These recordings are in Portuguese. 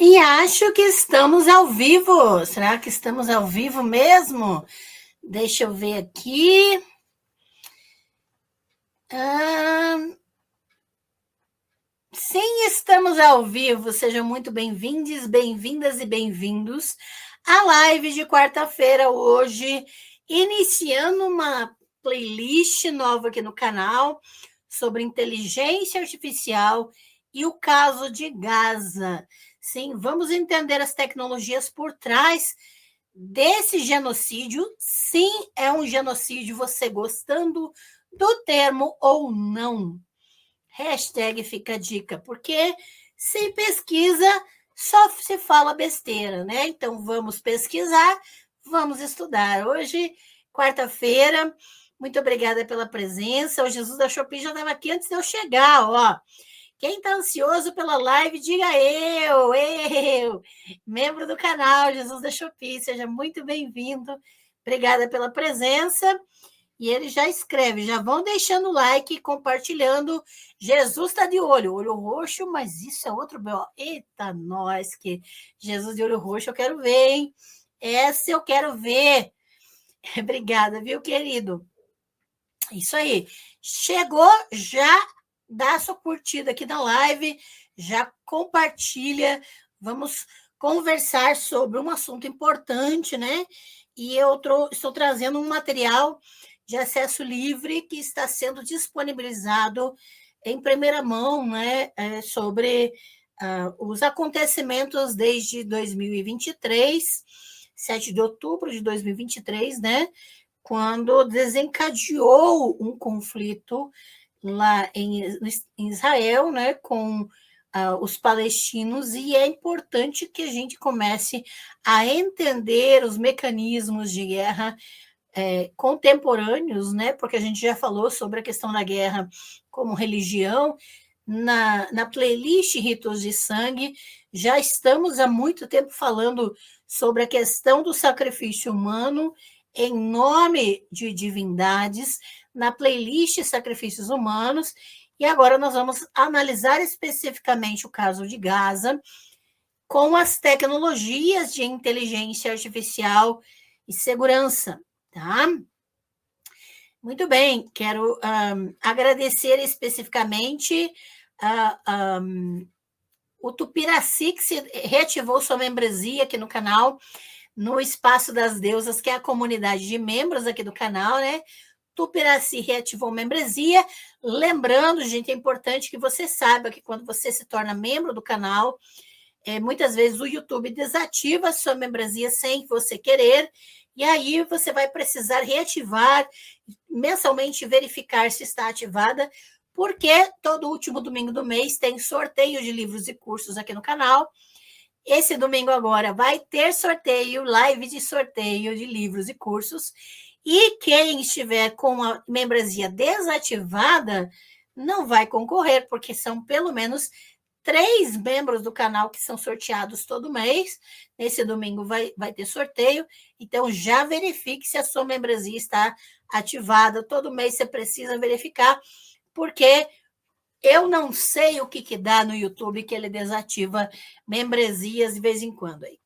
E acho que estamos ao vivo. Será que estamos ao vivo mesmo? Deixa eu ver aqui. Sim, estamos ao vivo. Sejam muito bem-vindos, bem-vindas e bem-vindos à live de quarta-feira hoje, iniciando uma playlist nova aqui no canal sobre inteligência artificial e o caso de Gaza. Sim, vamos entender as tecnologias por trás desse genocídio. Sim, é um genocídio, você gostando do termo ou não. Hashtag fica a dica, porque sem pesquisa só se fala besteira, né? Então vamos pesquisar, vamos estudar. Hoje, quarta-feira, muito obrigada pela presença. O Jesus da Shopee já estava aqui antes de eu chegar, ó. Quem está ansioso pela live, diga eu, membro do canal Jesus da Shopee, seja muito bem-vindo. Obrigada pela presença. E ele já escreve, já vão deixando o like, compartilhando. Jesus está de olho roxo, mas isso é outro B.O. Eita, nós, que Jesus de olho roxo eu quero ver, hein? Essa eu quero ver. Obrigada, viu, querido? Isso aí. Chegou, já dá a sua curtida aqui na live, já compartilha. Vamos conversar sobre um assunto importante, né? E eu estou trazendo um material de acesso livre que está sendo disponibilizado em primeira mão, né? Sobre os acontecimentos desde 2023, 7 de outubro de 2023, né? Quando desencadeou um conflito lá em Israel, né, com os palestinos, e é importante que a gente comece a entender os mecanismos de guerra contemporâneos, né, porque a gente já falou sobre a questão da guerra como religião. Na playlist Ritos de Sangue, já estamos há muito tempo falando sobre a questão do sacrifício humano em nome de divindades, na playlist Sacrifícios Humanos, e agora nós vamos analisar especificamente o caso de Gaza com as tecnologias de inteligência artificial e segurança, tá? Muito bem, quero agradecer especificamente o Tupiraci, que reativou sua membresia aqui no canal, no Espaço das Deusas, que é a comunidade de membros aqui do canal, né? Tupiraci reativou membresia. Lembrando, gente, é importante que você saiba que quando você se torna membro do canal, muitas vezes o YouTube desativa a sua membresia sem você querer, e aí você vai precisar reativar, mensalmente verificar se está ativada, porque todo último domingo do mês tem sorteio de livros e cursos aqui no canal. Esse domingo agora vai ter sorteio, live de sorteio de livros e cursos, e quem estiver com a membresia desativada não vai concorrer, porque são pelo menos 3 membros do canal que são sorteados todo mês. Nesse domingo vai ter sorteio, então já verifique se a sua membresia está ativada. Todo mês você precisa verificar, porque eu não sei o que dá no YouTube que ele desativa membresias de vez em quando. Aí.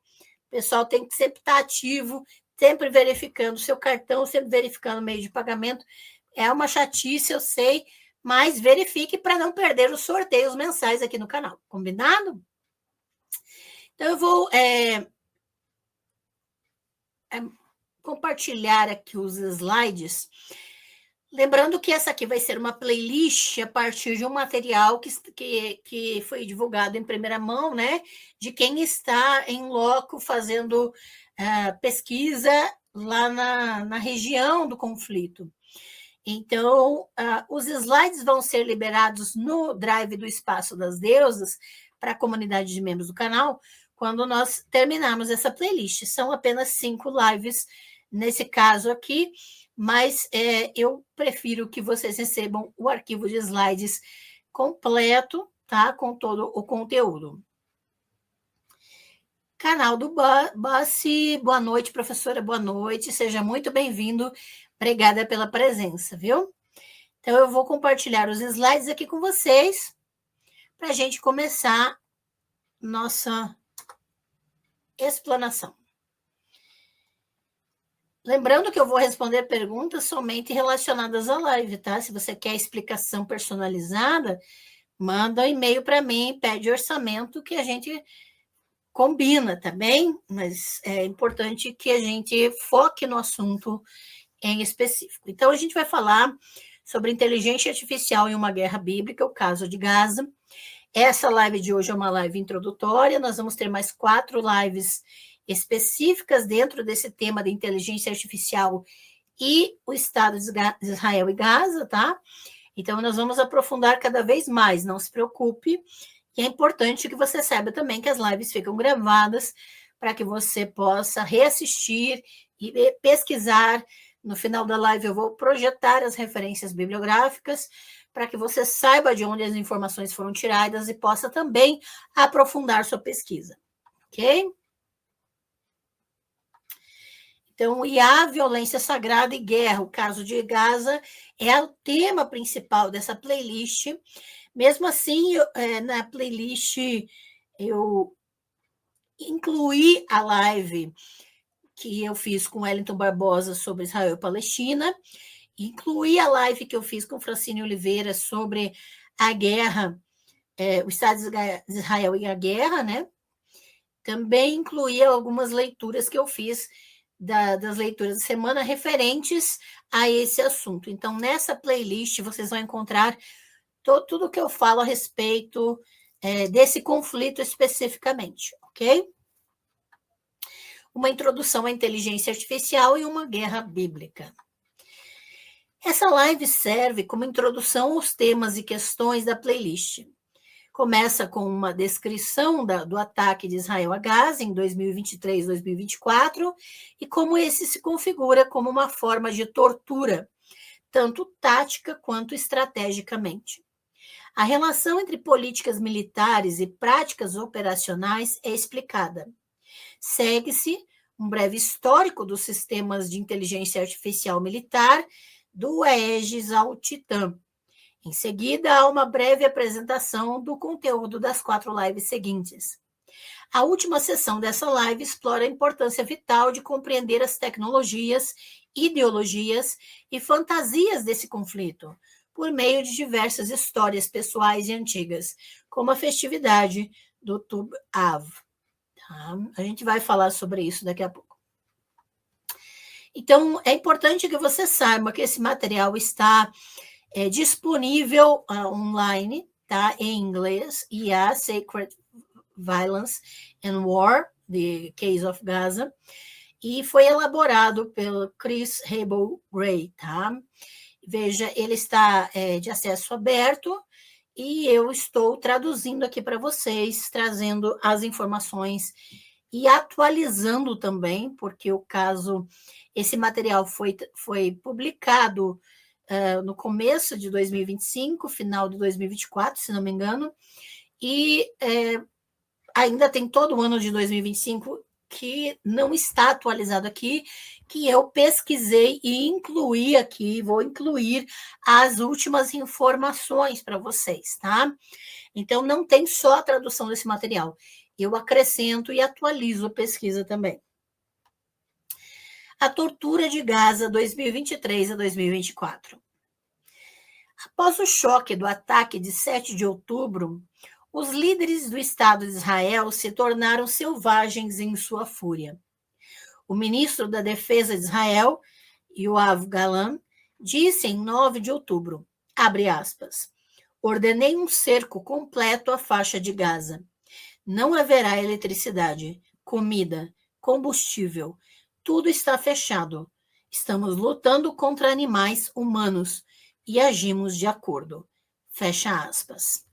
O pessoal tem que sempre estar ativo, sempre verificando o seu cartão, sempre verificando o meio de pagamento. É uma chatice, eu sei, mas verifique para não perder os sorteios mensais aqui no canal. Combinado? Então, eu vou compartilhar aqui os slides. Lembrando que essa aqui vai ser uma playlist a partir de um material que foi divulgado em primeira mão, né? De quem está em loco fazendo pesquisa lá na região do conflito. Então, os slides vão ser liberados no Drive do Espaço das Deusas para a comunidade de membros do canal quando nós terminarmos essa playlist. São apenas 5 lives nesse caso aqui, mas eu prefiro que vocês recebam o arquivo de slides completo, tá? Com todo o conteúdo. Canal do Bassi, boa noite, professora, boa noite, seja muito bem-vindo, obrigada pela presença, viu? Então, eu vou compartilhar os slides aqui com vocês, para a gente começar nossa explanação. Lembrando que eu vou responder perguntas somente relacionadas à live, tá? Se você quer explicação personalizada, manda um e-mail para mim, pede orçamento que a gente combina, tá bem? Mas é importante que a gente foque no assunto em específico. Então, a gente vai falar sobre inteligência artificial em uma guerra bíblica, o caso de Gaza. Essa live de hoje é uma live introdutória, nós vamos ter mais 4 lives específicas dentro desse tema de inteligência artificial e o Estado de Israel e Gaza, tá? Então, nós vamos aprofundar cada vez mais, não se preocupe. E é importante que você saiba também que as lives ficam gravadas para que você possa reassistir e pesquisar. No final da live, eu vou projetar as referências bibliográficas para que você saiba de onde as informações foram tiradas e possa também aprofundar sua pesquisa, ok? Então, IA, violência sagrada e guerra, o caso de Gaza, é o tema principal dessa playlist. Mesmo assim, na playlist, eu incluí a live que eu fiz com Wellington Barbosa sobre Israel e Palestina, incluí a live que eu fiz com Francine Oliveira sobre a guerra, o Estado de Israel e a guerra, né? Também incluí algumas leituras que eu fiz das leituras da semana referentes a esse assunto. Então, nessa playlist, vocês vão encontrar tudo que eu falo a respeito desse conflito especificamente, ok? Uma introdução à inteligência artificial e uma guerra bíblica. Essa live serve como introdução aos temas e questões da playlist. Começa com uma descrição do ataque de Israel a Gaza em 2023-2024 e como esse se configura como uma forma de tortura, tanto tática quanto estrategicamente. A relação entre políticas militares e práticas operacionais é explicada. Segue-se um breve histórico dos sistemas de inteligência artificial militar do Aegis ao Titã. Em seguida, há uma breve apresentação do conteúdo das 4 lives seguintes. A última sessão dessa live explora a importância vital de compreender as tecnologias, ideologias e fantasias desse conflito, por meio de diversas histórias pessoais e antigas, como a festividade do Tub Av. Tá? A gente vai falar sobre isso daqui a pouco. Então, é importante que você saiba que esse material está disponível online, tá? Em inglês, IA, Sacred Violence and War, The Case of Gaza, e foi elaborado pelo Chris Hebel Gray, tá? Veja, ele está de acesso aberto e eu estou traduzindo aqui para vocês, trazendo as informações e atualizando também, porque esse material foi publicado no começo de 2025, final de 2024, se não me engano, e ainda tem todo o ano de 2025 que não está atualizado aqui, que eu pesquisei e incluí aqui, vou incluir as últimas informações para vocês, tá? Então, não tem só a tradução desse material, eu acrescento e atualizo a pesquisa também. A tortura de Gaza 2023 a 2024. Após o choque do ataque de 7 de outubro, os líderes do Estado de Israel se tornaram selvagens em sua fúria. O ministro da Defesa de Israel, Yoav Gallant, disse em 9 de outubro, abre aspas, ordenei um cerco completo à faixa de Gaza. Não haverá eletricidade, comida, combustível. Tudo está fechado. Estamos lutando contra animais humanos e agimos de acordo. Fecha aspas.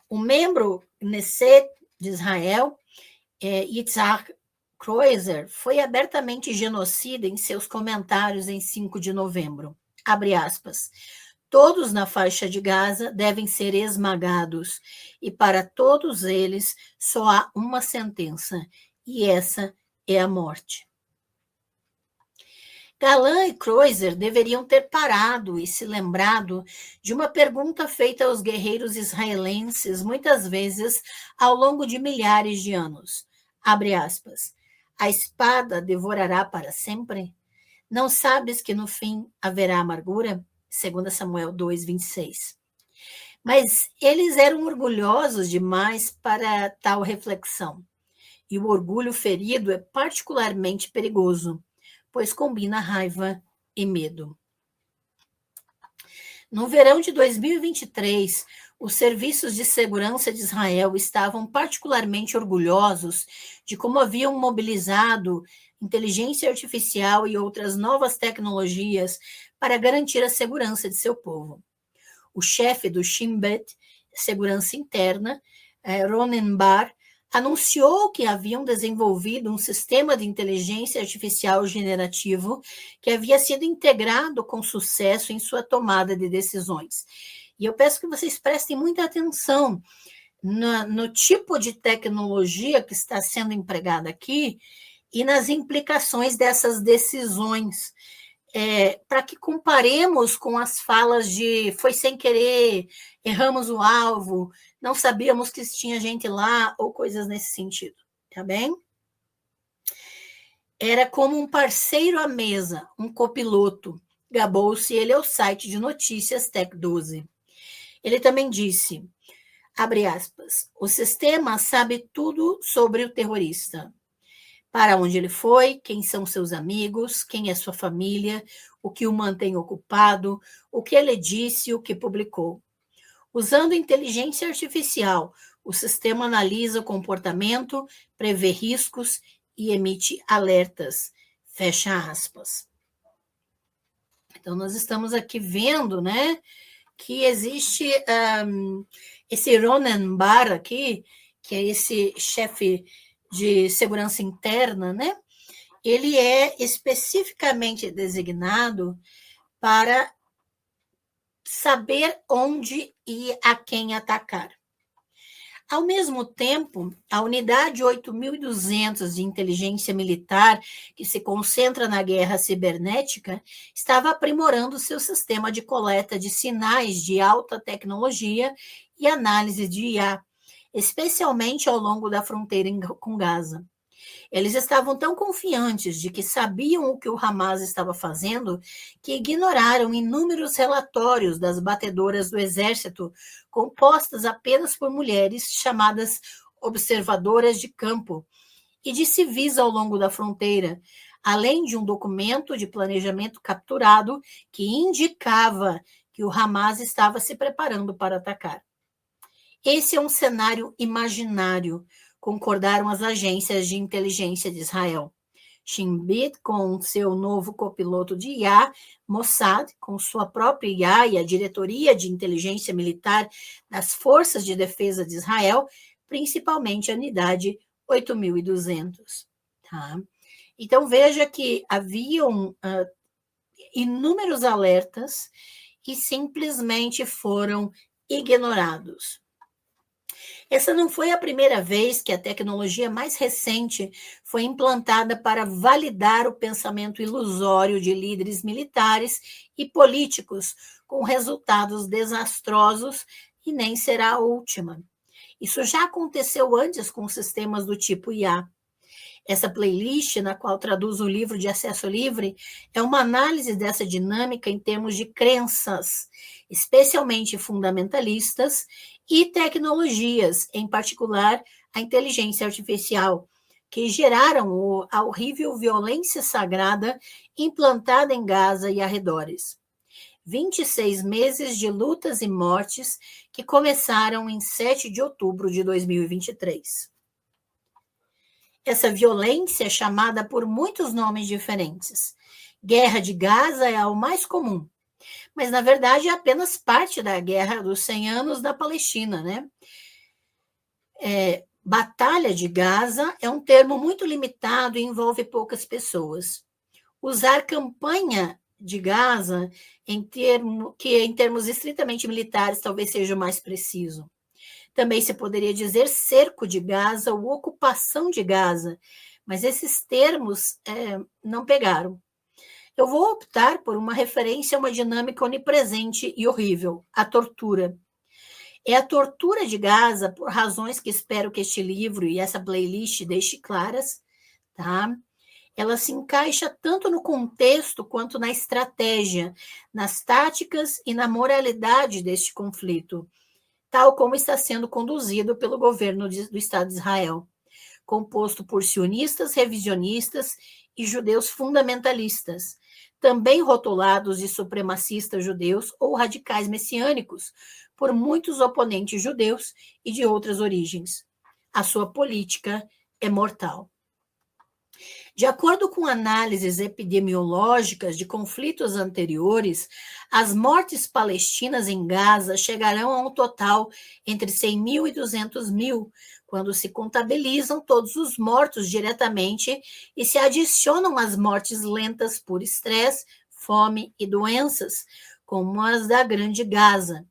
O membro Knesset de Israel, Yitzhak Kreuzer, foi abertamente genocida em seus comentários em 5 de novembro. Abre aspas. Todos na faixa de Gaza devem ser esmagados, e para todos eles só há uma sentença, e essa é a morte. Galan e Croiser deveriam ter parado e se lembrado de uma pergunta feita aos guerreiros israelenses muitas vezes ao longo de milhares de anos. Abre aspas. A espada devorará para sempre? Não sabes que no fim haverá amargura? 2 Samuel 2:26. Mas eles eram orgulhosos demais para tal reflexão. E o orgulho ferido é particularmente perigoso, pois combina raiva e medo. No verão de 2023, os serviços de segurança de Israel estavam particularmente orgulhosos de como haviam mobilizado inteligência artificial e outras novas tecnologias para garantir a segurança de seu povo. O chefe do Shin Bet, Segurança Interna, Ronen Bar, anunciou que haviam desenvolvido um sistema de inteligência artificial generativo que havia sido integrado com sucesso em sua tomada de decisões. E eu peço que vocês prestem muita atenção no tipo de tecnologia que está sendo empregada aqui e nas implicações dessas decisões, para que comparemos com as falas de foi sem querer, erramos o alvo, não sabíamos que tinha gente lá, ou coisas nesse sentido, tá bem? Era como um parceiro à mesa, um copiloto, gabou-se ele ao site de notícias Tech12. Ele também disse, abre aspas, o sistema sabe tudo sobre o terrorista. Para onde ele foi, quem são seus amigos, quem é sua família, o que o mantém ocupado, o que ele disse, o que publicou. Usando inteligência artificial, o sistema analisa o comportamento, prevê riscos e emite alertas. Fecha aspas. Então, nós estamos aqui vendo, né, que existe esse Ronen Bar aqui, que é esse chefe de segurança interna, né? Ele é especificamente designado para saber onde e a quem atacar. Ao mesmo tempo, a unidade 8.200 de inteligência militar, que se concentra na guerra cibernética, estava aprimorando seu sistema de coleta de sinais de alta tecnologia e análise de IA, especialmente ao longo da fronteira com Gaza. Eles estavam tão confiantes de que sabiam o que o Hamas estava fazendo que ignoraram inúmeros relatórios das batedoras do exército compostas apenas por mulheres chamadas observadoras de campo e de civis ao longo da fronteira, além de um documento de planejamento capturado que indicava que o Hamas estava se preparando para atacar. Esse é um cenário imaginário, concordaram as agências de inteligência de Israel. Shin Bet, com seu novo copiloto de IA, Mossad, com sua própria IA e a diretoria de inteligência militar das Forças de Defesa de Israel, principalmente a unidade 8.200. Tá? Então, veja que haviam inúmeros alertas e simplesmente foram ignorados. Essa não foi a primeira vez que a tecnologia mais recente foi implantada para validar o pensamento ilusório de líderes militares e políticos, com resultados desastrosos, e nem será a última. Isso já aconteceu antes com sistemas do tipo IA. Essa playlist, na qual traduz o livro de acesso livre, é uma análise dessa dinâmica em termos de crenças, especialmente fundamentalistas, e tecnologias, em particular a inteligência artificial, que geraram a horrível violência sagrada implantada em Gaza e arredores. 26 meses de lutas e mortes que começaram em 7 de outubro de 2023. Essa violência é chamada por muitos nomes diferentes. Guerra de Gaza é o mais comum, mas, na verdade, é apenas parte da Guerra dos 100 anos da Palestina, né? Batalha de Gaza é um termo muito limitado e envolve poucas pessoas. Usar campanha de Gaza, em termos estritamente militares, talvez seja o mais preciso. Também se poderia dizer cerco de Gaza ou ocupação de Gaza, mas esses termos não pegaram. Eu vou optar por uma referência a uma dinâmica onipresente e horrível, a tortura. É a tortura de Gaza, por razões que espero que este livro e essa playlist deixe claras, tá? Ela se encaixa tanto no contexto quanto na estratégia, nas táticas e na moralidade deste conflito, tal como está sendo conduzido pelo governo do Estado de Israel, composto por sionistas, revisionistas e judeus fundamentalistas, também rotulados de supremacistas judeus ou radicais messiânicos, por muitos oponentes judeus e de outras origens. A sua política é mortal. De acordo com análises epidemiológicas de conflitos anteriores, as mortes palestinas em Gaza chegarão a um total entre 100 mil e 200 mil, quando se contabilizam todos os mortos diretamente e se adicionam as mortes lentas por estresse, fome e doenças, como as da Grande Gaza.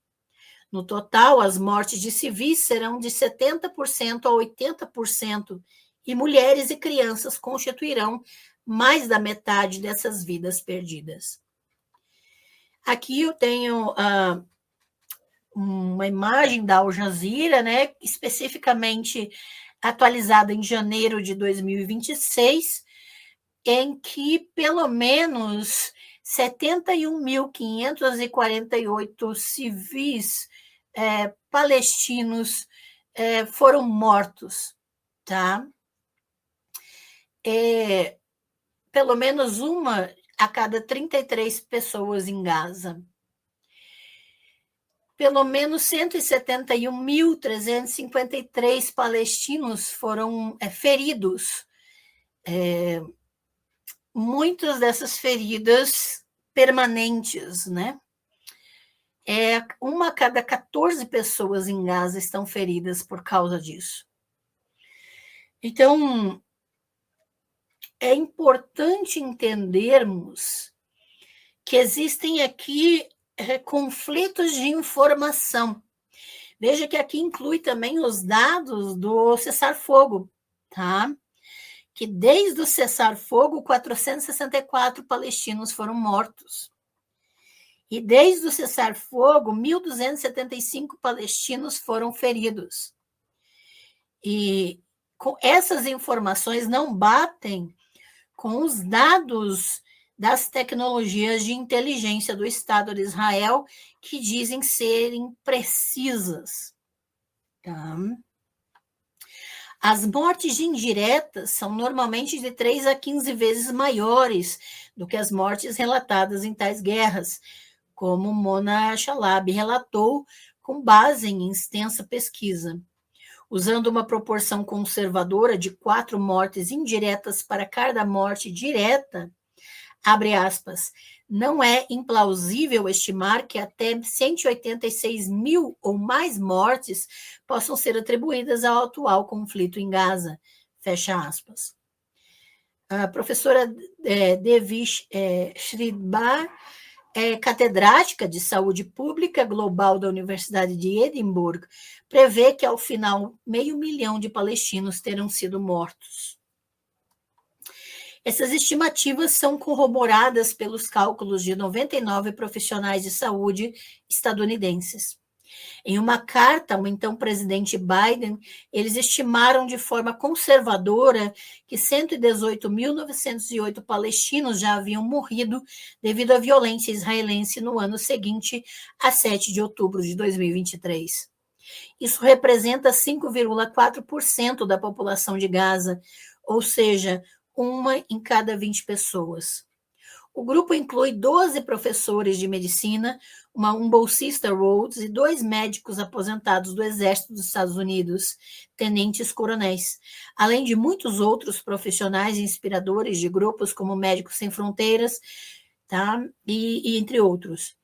No total, as mortes de civis serão de 70% a 80%, e mulheres e crianças constituirão mais da metade dessas vidas perdidas. Aqui eu tenho uma imagem da Al Jazeera, né, especificamente atualizada em janeiro de 2026, em que pelo menos 71.548 civis palestinos foram mortos, tá? Pelo menos uma a cada 33 pessoas em Gaza. Pelo menos 171.353 palestinos foram feridos. Muitas dessas feridas permanentes, né? Uma a cada 14 pessoas em Gaza estão feridas por causa disso. Então, é importante entendermos que existem aqui conflitos de informação. Veja que aqui inclui também os dados do cessar-fogo, tá? Que desde o cessar-fogo, 464 palestinos foram mortos. E desde o cessar-fogo, 1.275 palestinos foram feridos. E com essas informações não batem com os dados das tecnologias de inteligência do Estado de Israel, que dizem serem precisas. Tá? As mortes indiretas são normalmente de 3 a 15 vezes maiores do que as mortes relatadas em tais guerras, como Mona Chalab relatou com base em extensa pesquisa. Usando uma proporção conservadora de 4 mortes indiretas para cada morte direta, abre aspas, não é implausível estimar que até 186 mil ou mais mortes possam ser atribuídas ao atual conflito em Gaza, fecha aspas. A professora Devi Shridhar catedrática de saúde pública global da Universidade de Edimburgo, prevê que, ao final, 500.000 de palestinos terão sido mortos. Essas estimativas são corroboradas pelos cálculos de 99 profissionais de saúde estadunidenses. Em uma carta ao então presidente Biden, eles estimaram de forma conservadora que 118.908 palestinos já haviam morrido devido à violência israelense no ano seguinte, a 7 de outubro de 2023. Isso representa 5,4% da população de Gaza, ou seja, 1 em cada 20 pessoas. O grupo inclui 12 professores de medicina, um bolsista Rhodes e 2 médicos aposentados do Exército dos Estados Unidos, tenentes-coronéis, além de muitos outros profissionais inspiradores de grupos como Médicos Sem Fronteiras, tá? e entre outros.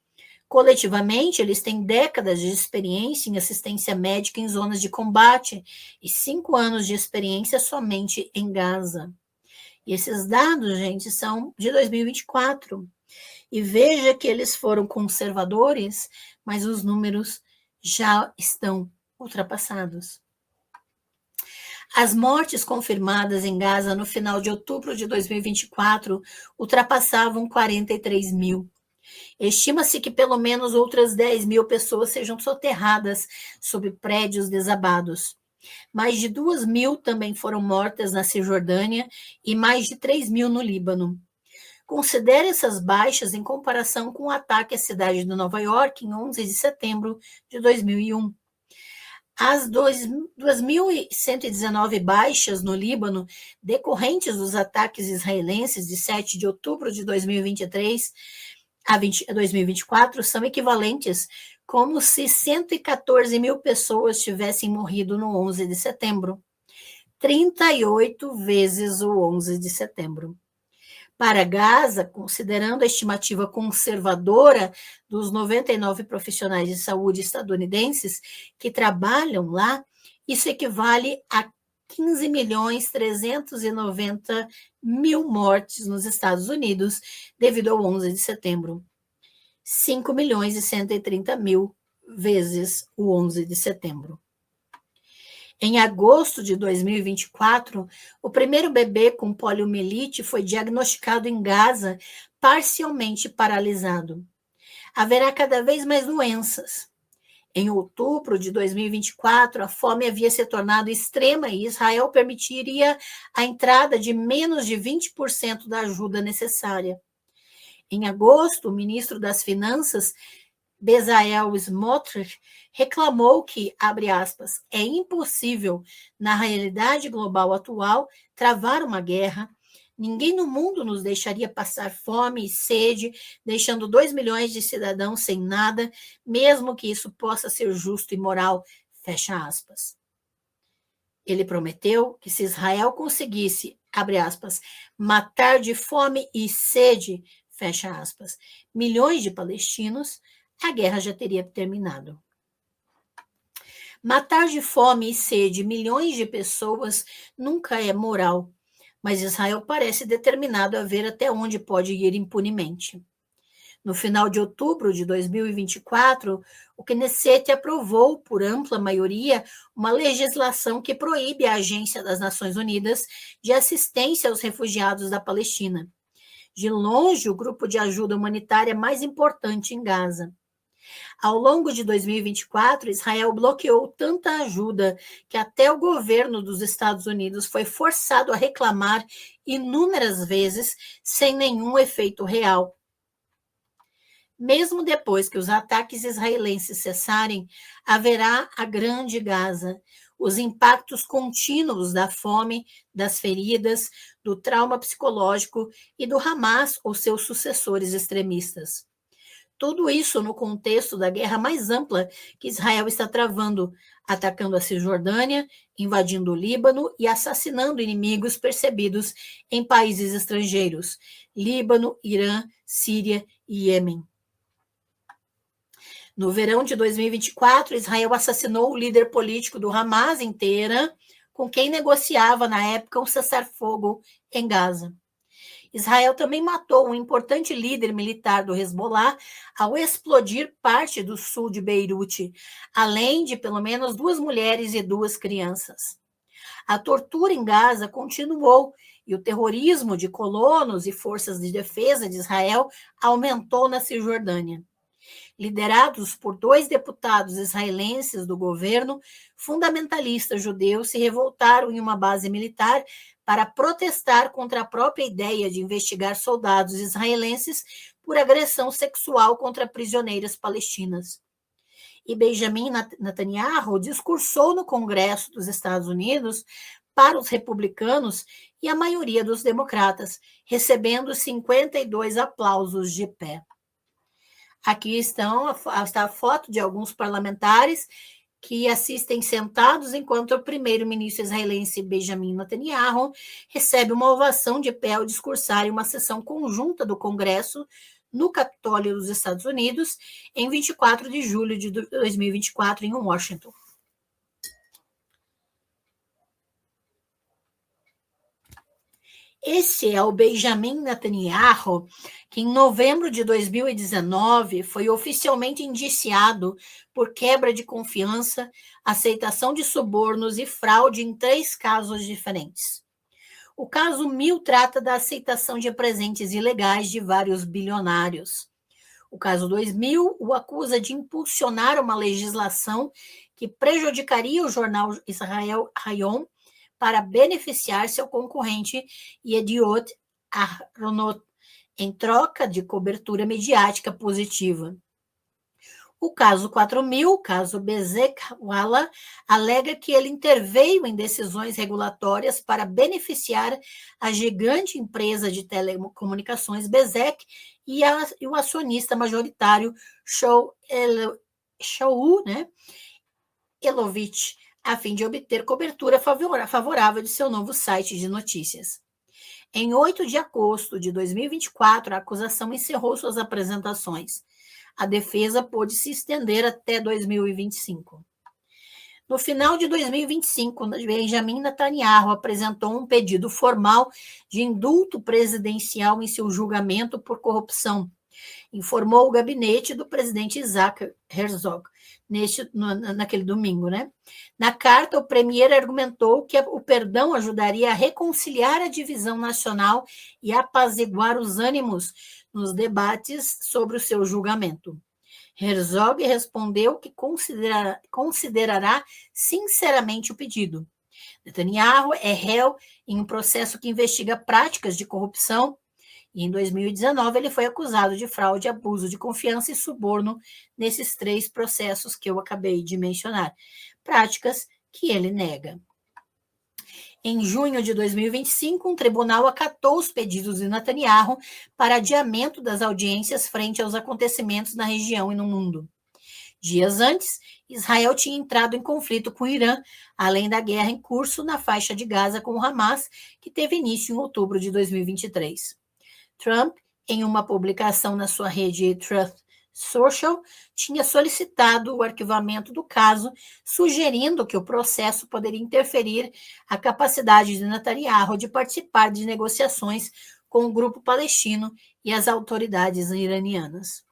Coletivamente, eles têm décadas de experiência em assistência médica em zonas de combate e 5 anos de experiência somente em Gaza. E esses dados, gente, são de 2024. E veja que eles foram conservadores, mas os números já estão ultrapassados. As mortes confirmadas em Gaza no final de outubro de 2024 ultrapassavam 43 mil. Estima-se que pelo menos outras 10 mil pessoas sejam soterradas sob prédios desabados. Mais de 2 mil também foram mortas na Cisjordânia e mais de 3 mil no Líbano. Considere essas baixas em comparação com o ataque à cidade de Nova York em 11 de setembro de 2001. As 2.119 baixas no Líbano, decorrentes dos ataques israelenses de 7 de outubro de 2023 a 2024, são equivalentes como se 114 mil pessoas tivessem morrido no 11 de setembro. 38 vezes o 11 de setembro. Para Gaza, considerando a estimativa conservadora dos 99 profissionais de saúde estadunidenses que trabalham lá, isso equivale a 15.390.000 mortes nos Estados Unidos devido ao 11 de setembro. 5.130.000 vezes o 11 de setembro. Em agosto de 2024, o primeiro bebê com poliomielite foi diagnosticado em Gaza, parcialmente paralisado. Haverá cada vez mais doenças. Em outubro de 2024, a fome havia se tornado extrema e Israel permitiria a entrada de menos de 20% da ajuda necessária. Em agosto, o ministro das Finanças, Bezalel Smotrich, reclamou que, abre aspas, é impossível, na realidade global atual, travar uma guerra. Ninguém no mundo nos deixaria passar fome e sede, deixando 2 milhões de cidadãos sem nada, mesmo que isso possa ser justo e moral, fecha aspas. Ele prometeu que se Israel conseguisse, abre aspas, matar de fome e sede, fecha aspas, milhões de palestinos, a guerra já teria terminado. Matar de fome e sede milhões de pessoas nunca é moral, mas Israel parece determinado a ver até onde pode ir impunemente. No final de outubro de 2024, o Knesset aprovou, por ampla maioria, uma legislação que proíbe a Agência das Nações Unidas de assistência aos refugiados da Palestina. De longe, o grupo de ajuda humanitária mais importante em Gaza. Ao longo de 2024, Israel bloqueou tanta ajuda que até o governo dos Estados Unidos foi forçado a reclamar inúmeras vezes, sem nenhum efeito real. Mesmo depois que os ataques israelenses cessarem, haverá a Grande Gaza, os impactos contínuos da fome, das feridas, do trauma psicológico e do Hamas ou seus sucessores extremistas. Tudo isso no contexto da guerra mais ampla que Israel está travando, atacando a Cisjordânia, invadindo o Líbano e assassinando inimigos percebidos em países estrangeiros, Líbano, Irã, Síria e Iêmen. No verão de 2024, Israel assassinou o líder político do Hamas em Teherã, com quem negociava na época um cessar-fogo em Gaza. Israel também matou um importante líder militar do Hezbollah ao explodir parte do sul de Beirute, além de pelo menos 2 mulheres e 2 crianças. A tortura em Gaza continuou e o terrorismo de colonos e forças de defesa de Israel aumentou na Cisjordânia. Liderados por 2 deputados israelenses do governo, fundamentalistas judeus se revoltaram em uma base militar para protestar contra a própria ideia de investigar soldados israelenses por agressão sexual contra prisioneiras palestinas. E Benjamin Netanyahu discursou no Congresso dos Estados Unidos para os republicanos e a maioria dos democratas, recebendo 52 aplausos de pé. Aqui está a foto de alguns parlamentares que assistem sentados enquanto o primeiro-ministro israelense Benjamin Netanyahu recebe uma ovação de pé ao discursar em uma sessão conjunta do Congresso no Capitólio dos Estados Unidos em 24 de julho de 2024 em Washington. Esse é o Benjamin Netanyahu, que em novembro de 2019 foi oficialmente indiciado por quebra de confiança, aceitação de subornos e fraude em 3 casos diferentes. O caso 1000 trata da aceitação de presentes ilegais de vários bilionários. O caso 2000 o acusa de impulsionar uma legislação que prejudicaria o jornal Israel Hayom para beneficiar seu concorrente Yediot Ahronot, em troca de cobertura mediática positiva. O caso 4000, o caso Bezek Walla, alega que ele interveio em decisões regulatórias para beneficiar a gigante empresa de telecomunicações Bezek e o acionista majoritário Shaul Elovitch, a fim de obter cobertura favorável de seu novo site de notícias. Em 8 de agosto de 2024, a acusação encerrou suas apresentações. A defesa pôde se estender até 2025. No final de 2025, Benjamin Netanyahu apresentou um pedido formal de indulto presidencial em seu julgamento por corrupção, informou o gabinete do presidente Isaac Herzog naquele domingo, né? Na carta, o premier argumentou que o perdão ajudaria a reconciliar a divisão nacional e apaziguar os ânimos nos debates sobre o seu julgamento. Herzog respondeu que considerará sinceramente o pedido. Netanyahu é réu em um processo que investiga práticas de corrupção e em 2019 ele foi acusado de fraude, abuso de confiança e suborno nesses 3 processos que eu acabei de mencionar, práticas que ele nega. Em junho de 2025, um tribunal acatou os pedidos de Netanyahu para adiamento das audiências frente aos acontecimentos na região e no mundo. Dias antes, Israel tinha entrado em conflito com o Irã, além da guerra em curso na faixa de Gaza com o Hamas, que teve início em outubro de 2023. Trump, em uma publicação na sua rede Truth Social, tinha solicitado o arquivamento do caso, sugerindo que o processo poderia interferir a capacidade de Netanyahu de participar de negociações com o grupo palestino e as autoridades iranianas.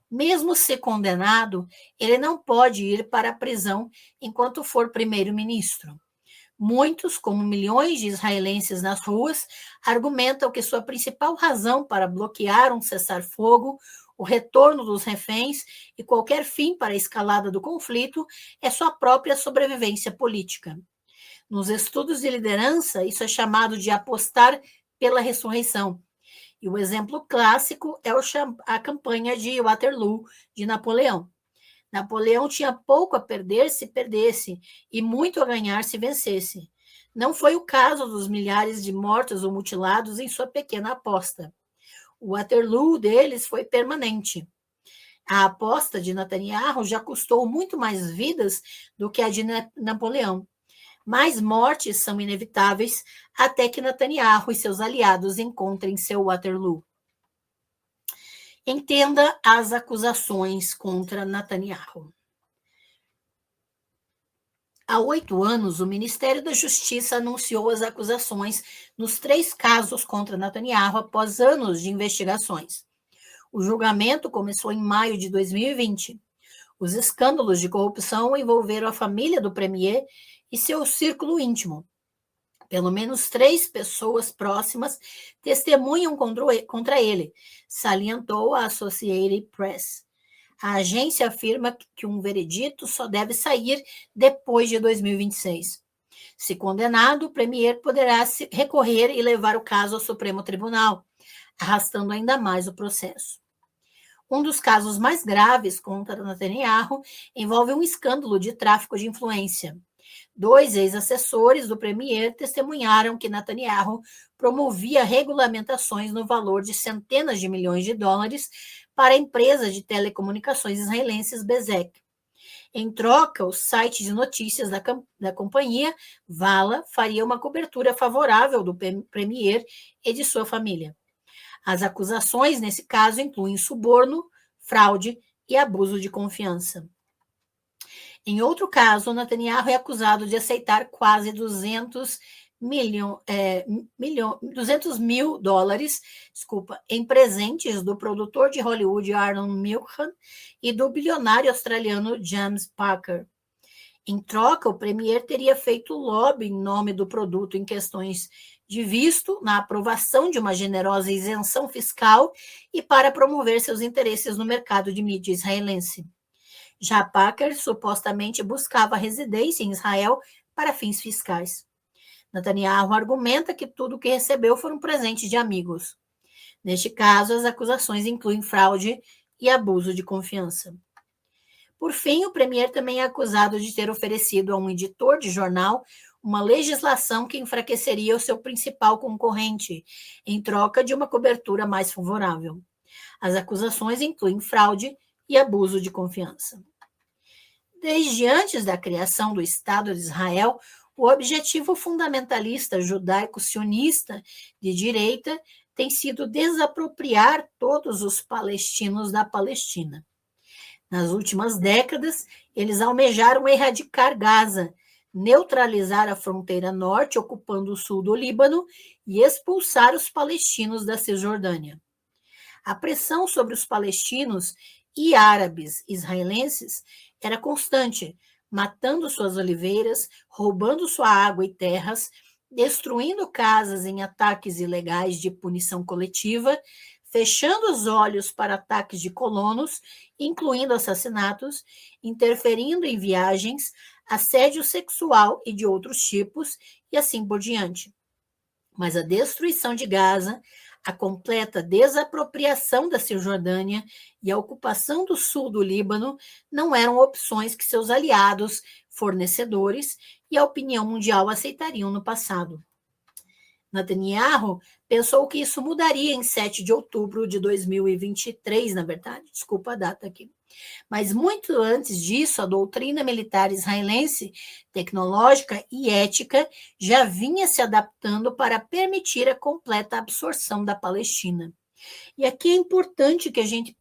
Mesmo se condenado, ele não pode ir para a prisão enquanto for primeiro-ministro. Muitos, como milhões de israelenses nas ruas, argumentam que sua principal razão para bloquear um cessar-fogo, o retorno dos reféns e qualquer fim para a escalada do conflito é sua própria sobrevivência política. Nos estudos de liderança, isso é chamado de apostar pela ressurreição. E o exemplo clássico é a campanha de Waterloo de Napoleão. Napoleão tinha pouco a perder se perdesse e muito a ganhar se vencesse. Não foi o caso dos milhares de mortos ou mutilados em sua pequena aposta. O Waterloo deles foi permanente. A aposta de Netanyahu já custou muito mais vidas do que a de Napoleão. Mais mortes são inevitáveis até que Netanyahu e seus aliados encontrem seu Waterloo. Entenda as acusações contra Netanyahu. Há 8 anos, o Ministério da Justiça anunciou as acusações nos 3 casos contra Netanyahu após anos de investigações. O julgamento começou em maio de 2020. Os escândalos de corrupção envolveram a família do premier e seu círculo íntimo. Pelo menos 3 pessoas próximas testemunham contra ele, salientou a Associated Press. A agência afirma que um veredito só deve sair depois de 2026. Se condenado, o premier poderá recorrer e levar o caso ao Supremo Tribunal, arrastando ainda mais o processo. Um dos casos mais graves contra Netanyahu envolve um escândalo de tráfico de influência. 2 ex-assessores do premier testemunharam que Netanyahu promovia regulamentações no valor de centenas de milhões de dólares para a empresa de telecomunicações israelenses Bezek. Em troca, o site de notícias da companhia, Vala, faria uma cobertura favorável do premier e de sua família. As acusações, nesse caso, incluem suborno, fraude e abuso de confiança. Em outro caso, Netanyahu é acusado de aceitar quase 200 200 mil dólares, desculpa, em presentes do produtor de Hollywood Aaron Milchan e do bilionário australiano James Packer. Em troca, o premier teria feito lobby em nome do produto em questões de visto, na aprovação de uma generosa isenção fiscal e para promover seus interesses no mercado de mídia israelense. Já Packer supostamente buscava residência em Israel para fins fiscais. Netanyahu argumenta que tudo o que recebeu foram presentes de amigos. Neste caso, as acusações incluem fraude e abuso de confiança. Por fim, o premier também é acusado de ter oferecido a um editor de jornal uma legislação que enfraqueceria o seu principal concorrente, em troca de uma cobertura mais favorável. As acusações incluem fraude e abuso de confiança. Desde antes da criação do Estado de Israel, o objetivo fundamentalista judaico-sionista de direita tem sido desapropriar todos os palestinos da Palestina. Nas últimas décadas, eles almejaram erradicar Gaza, neutralizar a fronteira norte, ocupando o sul do Líbano, e expulsar os palestinos da Cisjordânia. A pressão sobre os palestinos e árabes israelenses era constante, matando suas oliveiras, roubando sua água e terras, destruindo casas em ataques ilegais de punição coletiva, fechando os olhos para ataques de colonos, incluindo assassinatos, interferindo em viagens, assédio sexual e de outros tipos, e assim por diante. Mas a destruição de Gaza, a completa desapropriação da Cisjordânia e a ocupação do sul do Líbano não eram opções que seus aliados, fornecedores e a opinião mundial aceitariam no passado. Netanyahu pensou que isso mudaria em 7 de outubro de 2023, na verdade, desculpa a data aqui. Mas muito antes disso, a doutrina militar israelense, tecnológica e ética já vinha se adaptando para permitir a completa absorção da Palestina. E aqui é importante que a gente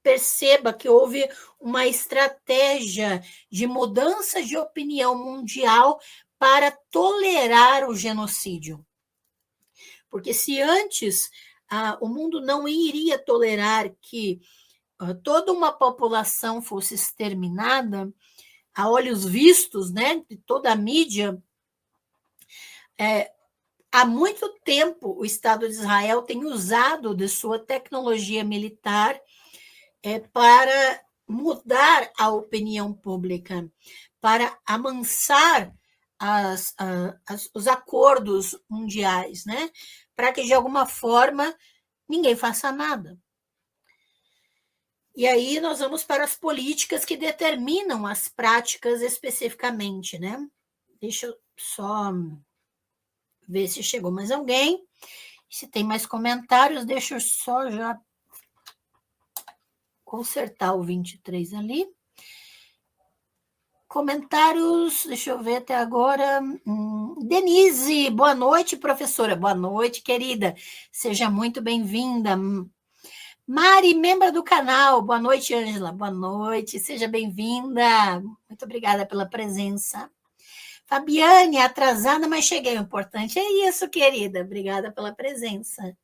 perceba que houve uma estratégia de mudança de opinião mundial para tolerar o genocídio. Porque se antes o mundo não iria tolerar que toda uma população fosse exterminada, a olhos vistos, né, de toda a mídia, há muito tempo o Estado de Israel tem usado de sua tecnologia militar para mudar a opinião pública, para amansar os acordos mundiais, né, para que, de alguma forma, ninguém faça nada. E aí nós vamos para as políticas que determinam as práticas especificamente, né? Deixa eu só ver se chegou mais alguém. Se tem mais comentários, deixa eu só já consertar o 23 ali. Comentários, deixa eu ver até agora. Denise, boa noite, professora. Boa noite, querida. Seja muito bem-vinda. Mari, membro do canal. Boa noite, Ângela. Boa noite, seja bem-vinda. Muito obrigada pela presença. Fabiane, atrasada, mas cheguei. O importante é isso, querida. Obrigada pela presença.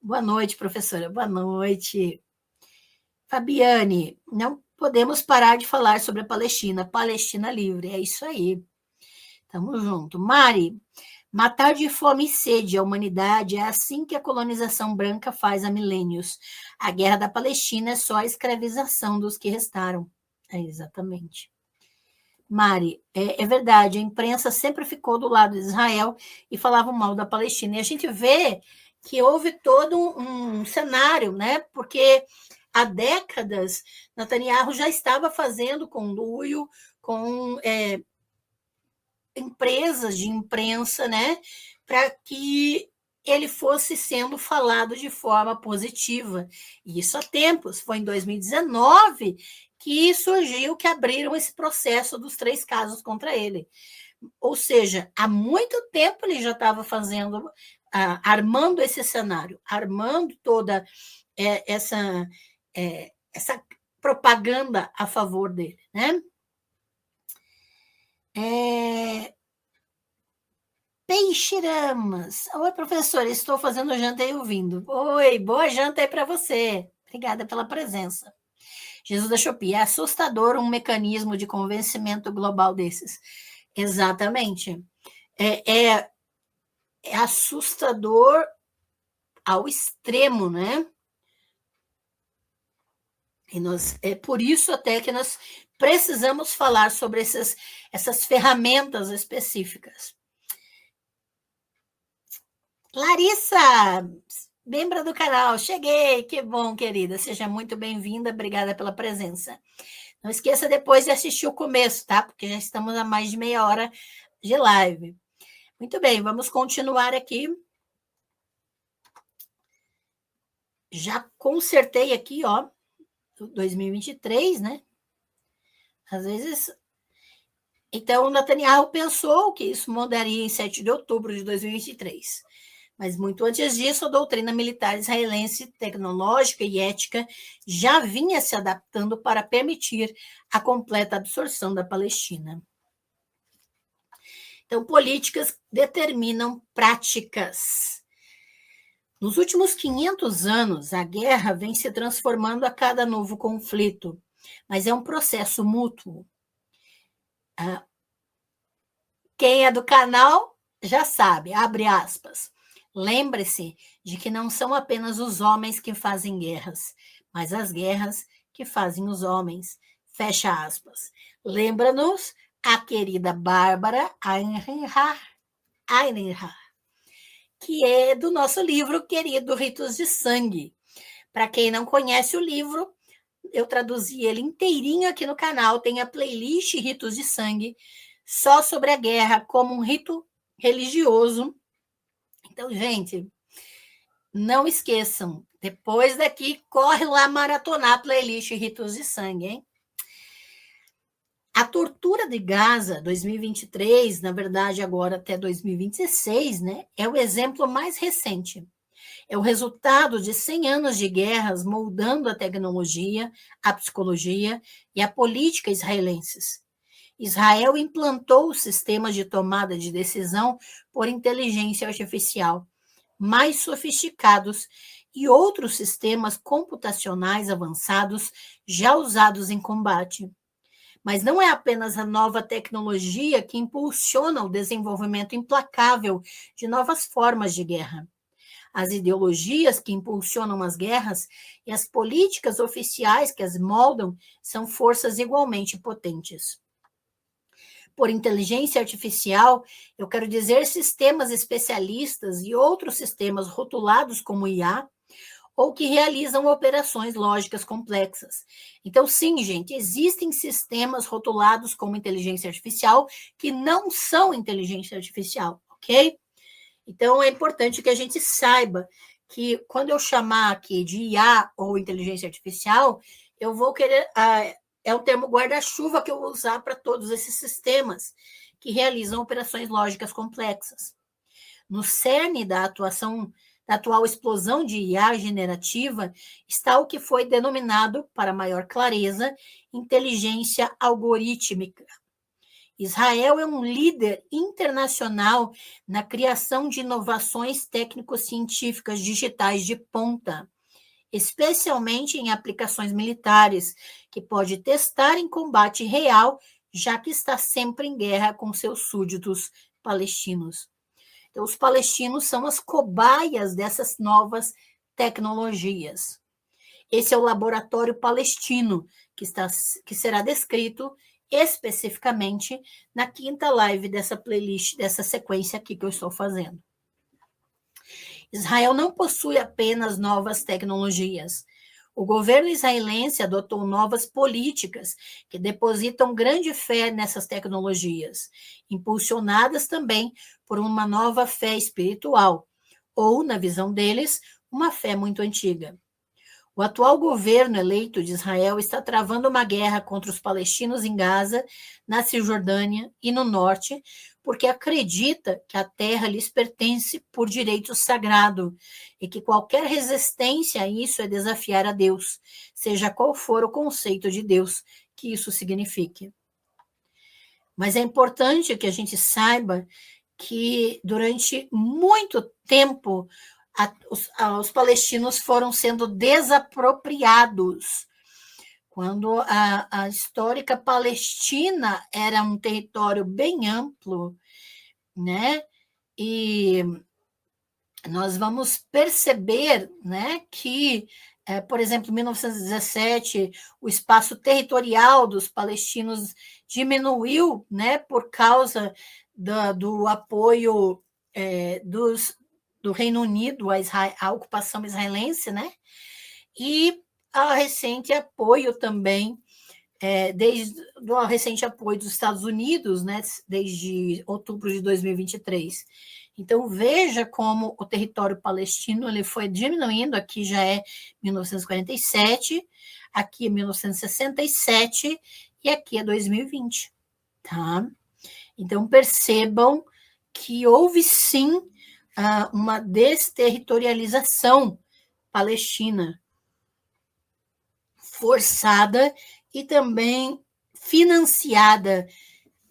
Boa noite, professora. Boa noite. Fabiane, não podemos parar de falar sobre a Palestina. Palestina livre, é isso aí. Tamo junto. Mari, matar de fome e sede a humanidade é assim que a colonização branca faz há milênios. A guerra da Palestina é só a escravização dos que restaram. É exatamente. Mari, é verdade, a imprensa sempre ficou do lado de Israel e falava mal da Palestina. E a gente vê que houve todo um cenário, né? Porque há décadas, Netanyahu já estava fazendo conluio com empresas de imprensa, né, para que ele fosse sendo falado de forma positiva. E isso há tempos, foi em 2019 que surgiu, que abriram esse processo dos 3 casos contra ele. Ou seja, há muito tempo ele já estava fazendo, armando esse cenário, armando toda essa propaganda a favor dele, né? Teixeiramas. Oi, professora, estou fazendo janta e ouvindo. Oi, boa janta aí para você. Obrigada pela presença. Jesus da Shopee, é assustador um mecanismo de convencimento global desses. Exatamente. É assustador ao extremo, né? É por isso até que nós precisamos falar sobre essas ferramentas específicas. Larissa, membro do canal, cheguei, que bom, querida, seja muito bem-vinda, obrigada pela presença. Não esqueça depois de assistir o começo, tá? Porque já estamos a mais de meia hora de live. Muito bem, vamos continuar aqui. Já consertei aqui, ó, 2023, né? Às vezes. Então, Netanyahu pensou que isso mudaria em 7 de outubro de 2023. Mas muito antes disso, a doutrina militar israelense, tecnológica e ética já vinha se adaptando para permitir a completa absorção da Palestina. Então, políticas determinam práticas. Nos últimos 500 anos, a guerra vem se transformando a cada novo conflito, mas é um processo mútuo. Quem é do canal já sabe, abre aspas. Lembre-se de que não são apenas os homens que fazem guerras, mas as guerras que fazem os homens. Fecha aspas. Lembra-nos a querida Bárbara Einhard, que é do nosso livro querido Ritos de Sangue. Para quem não conhece o livro, eu traduzi ele inteirinho aqui no canal, tem a playlist Ritos de Sangue, só sobre a guerra como um rito religioso. Então, gente, não esqueçam, depois daqui, corre lá maratonar a playlist Ritos de Sangue, hein? A tortura de Gaza, 2023, na verdade agora até 2026, né, é o exemplo mais recente. É o resultado de 100 anos de guerras moldando a tecnologia, a psicologia e a política israelenses. Israel implantou sistemas de tomada de decisão por inteligência artificial mais sofisticados e outros sistemas computacionais avançados já usados em combate. Mas não é apenas a nova tecnologia que impulsiona o desenvolvimento implacável de novas formas de guerra. As ideologias que impulsionam as guerras e as políticas oficiais que as moldam são forças igualmente potentes. Por inteligência artificial, eu quero dizer sistemas especialistas e outros sistemas rotulados como IA, ou que realizam operações lógicas complexas. Então, sim, gente, existem sistemas rotulados como inteligência artificial que não são inteligência artificial, ok? Então, é importante que a gente saiba que quando eu chamar aqui de IA ou inteligência artificial, eu vou querer... é o termo guarda-chuva que eu vou usar para todos esses sistemas que realizam operações lógicas complexas. No cerne da atual explosão de IA generativa está o que foi denominado, para maior clareza, inteligência algorítmica. Israel é um líder internacional na criação de inovações técnico-científicas digitais de ponta, especialmente em aplicações militares, que pode testar em combate real, já que está sempre em guerra com seus súditos palestinos. Então, os palestinos são as cobaias dessas novas tecnologias. Esse é o laboratório palestino, que será descrito especificamente na quinta live dessa playlist, dessa sequência aqui que eu estou fazendo. Israel não possui apenas novas tecnologias. O governo israelense adotou novas políticas que depositam grande fé nessas tecnologias, impulsionadas também por uma nova fé espiritual, ou, na visão deles, uma fé muito antiga. O atual governo eleito de Israel está travando uma guerra contra os palestinos em Gaza, na Cisjordânia e no norte, porque acredita que a terra lhes pertence por direito sagrado e que qualquer resistência a isso é desafiar a Deus, seja qual for o conceito de Deus que isso signifique. Mas é importante que a gente saiba que durante muito tempo os palestinos foram sendo desapropriados. Quando a histórica Palestina era um território bem amplo, né? E nós vamos perceber, né, que, por exemplo, em 1917, o espaço territorial dos palestinos diminuiu, né, por causa do apoio do Reino Unido à ocupação israelense, né, e a recente apoio também, desde o recente apoio dos Estados Unidos, né, desde outubro de 2023. Então, veja como o território palestino ele foi diminuindo, aqui já é 1947, aqui é 1967 e aqui é 2020. Tá? Então, percebam que houve sim uma desterritorialização palestina forçada e também financiada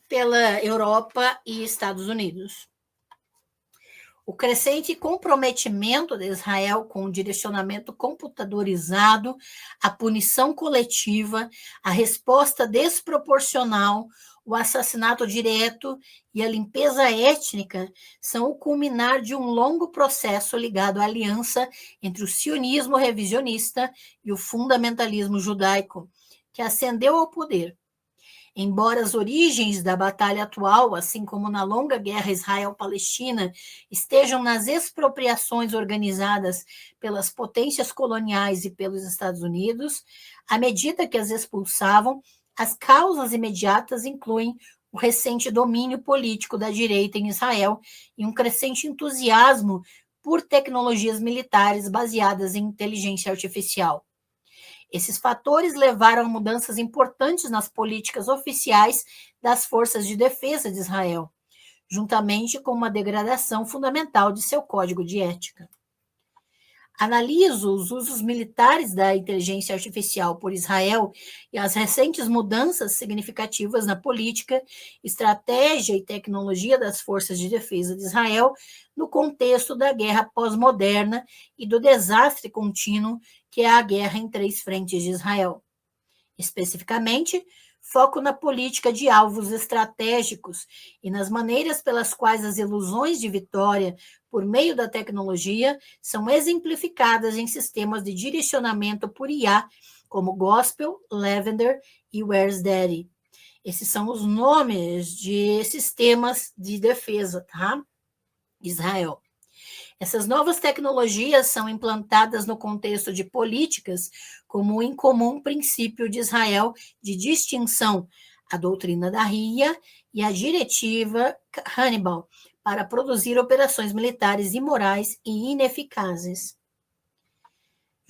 pela Europa e Estados Unidos. O crescente comprometimento de Israel com o direcionamento computadorizado, a punição coletiva, a resposta desproporcional, o assassinato direto e a limpeza étnica são o culminar de um longo processo ligado à aliança entre o sionismo revisionista e o fundamentalismo judaico, que ascendeu ao poder. Embora as origens da batalha atual, assim como na longa guerra Israel-Palestina, estejam nas expropriações organizadas pelas potências coloniais e pelos Estados Unidos, à medida que as expulsavam, as causas imediatas incluem o recente domínio político da direita em Israel e um crescente entusiasmo por tecnologias militares baseadas em inteligência artificial. Esses fatores levaram a mudanças importantes nas políticas oficiais das forças de defesa de Israel, juntamente com uma degradação fundamental de seu código de ética. Analiso os usos militares da inteligência artificial por Israel e as recentes mudanças significativas na política, estratégia e tecnologia das forças de defesa de Israel no contexto da guerra pós-moderna e do desastre contínuo que é a guerra em 3 frentes de Israel. Especificamente, foco na política de alvos estratégicos e nas maneiras pelas quais as ilusões de vitória por meio da tecnologia são exemplificadas em sistemas de direcionamento por IA, como Gospel, Lavender e Where's Daddy. Esses são os nomes de sistemas de defesa, tá? Israel. Essas novas tecnologias são implantadas no contexto de políticas como o incomum princípio de Israel de distinção, a doutrina da RIA e a diretiva Hannibal, para produzir operações militares imorais e ineficazes.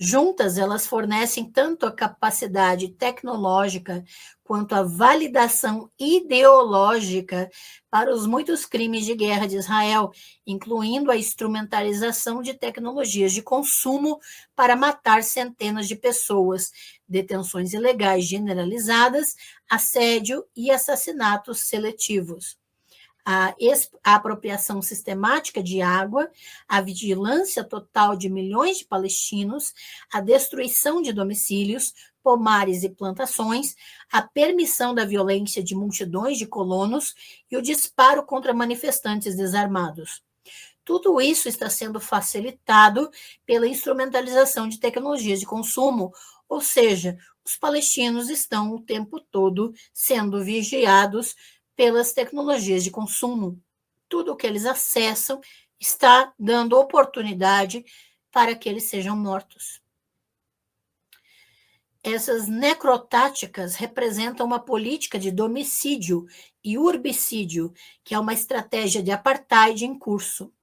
Juntas, elas fornecem tanto a capacidade tecnológica quanto a validação ideológica para os muitos crimes de guerra de Israel, incluindo a instrumentalização de tecnologias de consumo para matar centenas de pessoas, detenções ilegais generalizadas, assédio e assassinatos seletivos. A apropriação sistemática de água, a vigilância total de milhões de palestinos, a destruição de domicílios, pomares e plantações, a permissão da violência de multidões de colonos e o disparo contra manifestantes desarmados. Tudo isso está sendo facilitado pela instrumentalização de tecnologias de consumo, ou seja, os palestinos estão o tempo todo sendo vigiados pelas tecnologias de consumo. Tudo o que eles acessam está dando oportunidade para que eles sejam mortos. Essas necrotáticas representam uma política de domicídio e urbicídio, que é uma estratégia de apartheid em curso.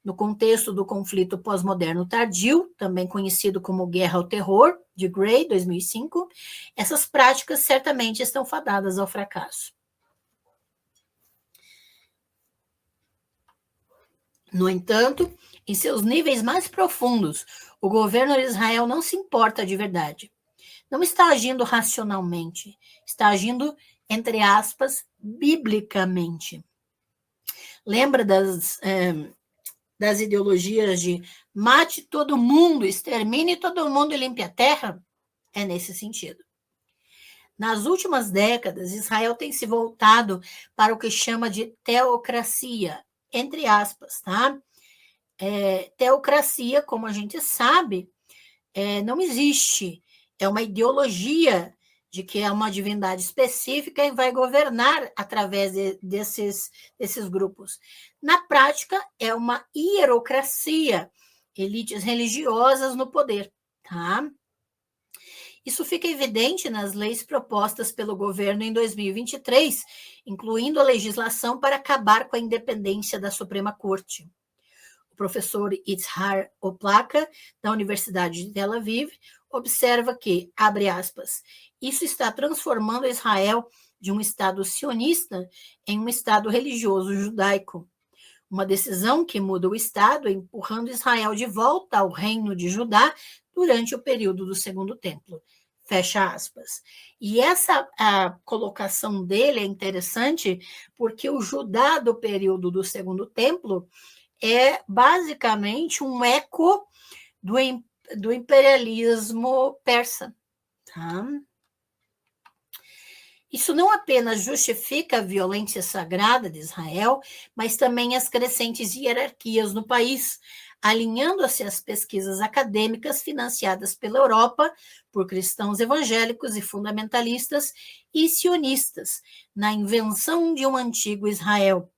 No contexto do conflito pós-moderno tardio, também conhecido como Guerra ao Terror, de Gray, 2005, essas práticas certamente estão fadadas ao fracasso. No entanto, em seus níveis mais profundos, o governo de Israel não se importa de verdade. Não está agindo racionalmente, está agindo, entre aspas, biblicamente. Lembra das ideologias de mate todo mundo, extermine todo mundo e limpe a terra? É nesse sentido. Nas últimas décadas, Israel tem se voltado para o que chama de teocracia, entre aspas, tá? Teocracia, como a gente sabe, não existe. É uma ideologia de que é uma divindade específica e vai governar através desses grupos. Na prática, é uma hierocracia, elites religiosas no poder, tá? Isso fica evidente nas leis propostas pelo governo em 2023, incluindo a legislação para acabar com a independência da Suprema Corte. O professor Itzhar Oplaka, da Universidade de Tel Aviv, observa que, abre aspas, isso está transformando Israel de um Estado sionista em um Estado religioso judaico. Uma decisão que muda o Estado, empurrando Israel de volta ao reino de Judá durante o período do Segundo Templo. Fecha aspas. E essa a colocação dele é interessante porque o Judá do período do Segundo Templo é basicamente um eco do imperialismo persa. Tá? Isso não apenas justifica a violência sagrada de Israel, mas também as crescentes hierarquias no país, alinhando-se às pesquisas acadêmicas financiadas pela Europa por cristãos evangélicos e fundamentalistas e sionistas, na invenção de um antigo Israel.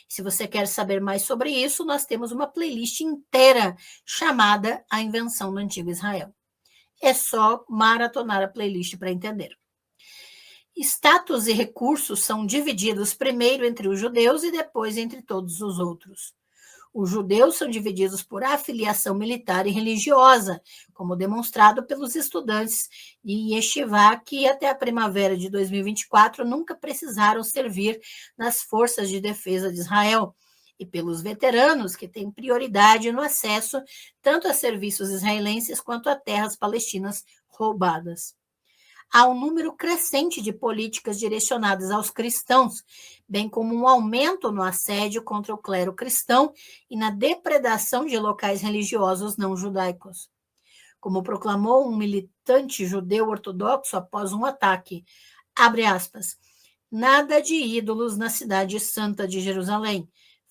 Se você quer saber mais sobre isso, nós temos uma playlist inteira chamada A Invenção do Antigo Israel. É só maratonar a playlist para entender. Status e recursos são divididos primeiro entre os judeus e depois entre todos os outros. Os judeus são divididos por afiliação militar e religiosa, como demonstrado pelos estudantes de Yeshiva, que até a primavera de 2024 nunca precisaram servir nas forças de defesa de Israel, e pelos veteranos, que têm prioridade no acesso tanto a serviços israelenses quanto a terras palestinas roubadas. Há um número crescente de políticas direcionadas aos cristãos, bem como um aumento no assédio contra o clero cristão e na depredação de locais religiosos não judaicos. Como proclamou um militante judeu ortodoxo após um ataque, abre aspas, nada de ídolos na cidade santa de Jerusalém,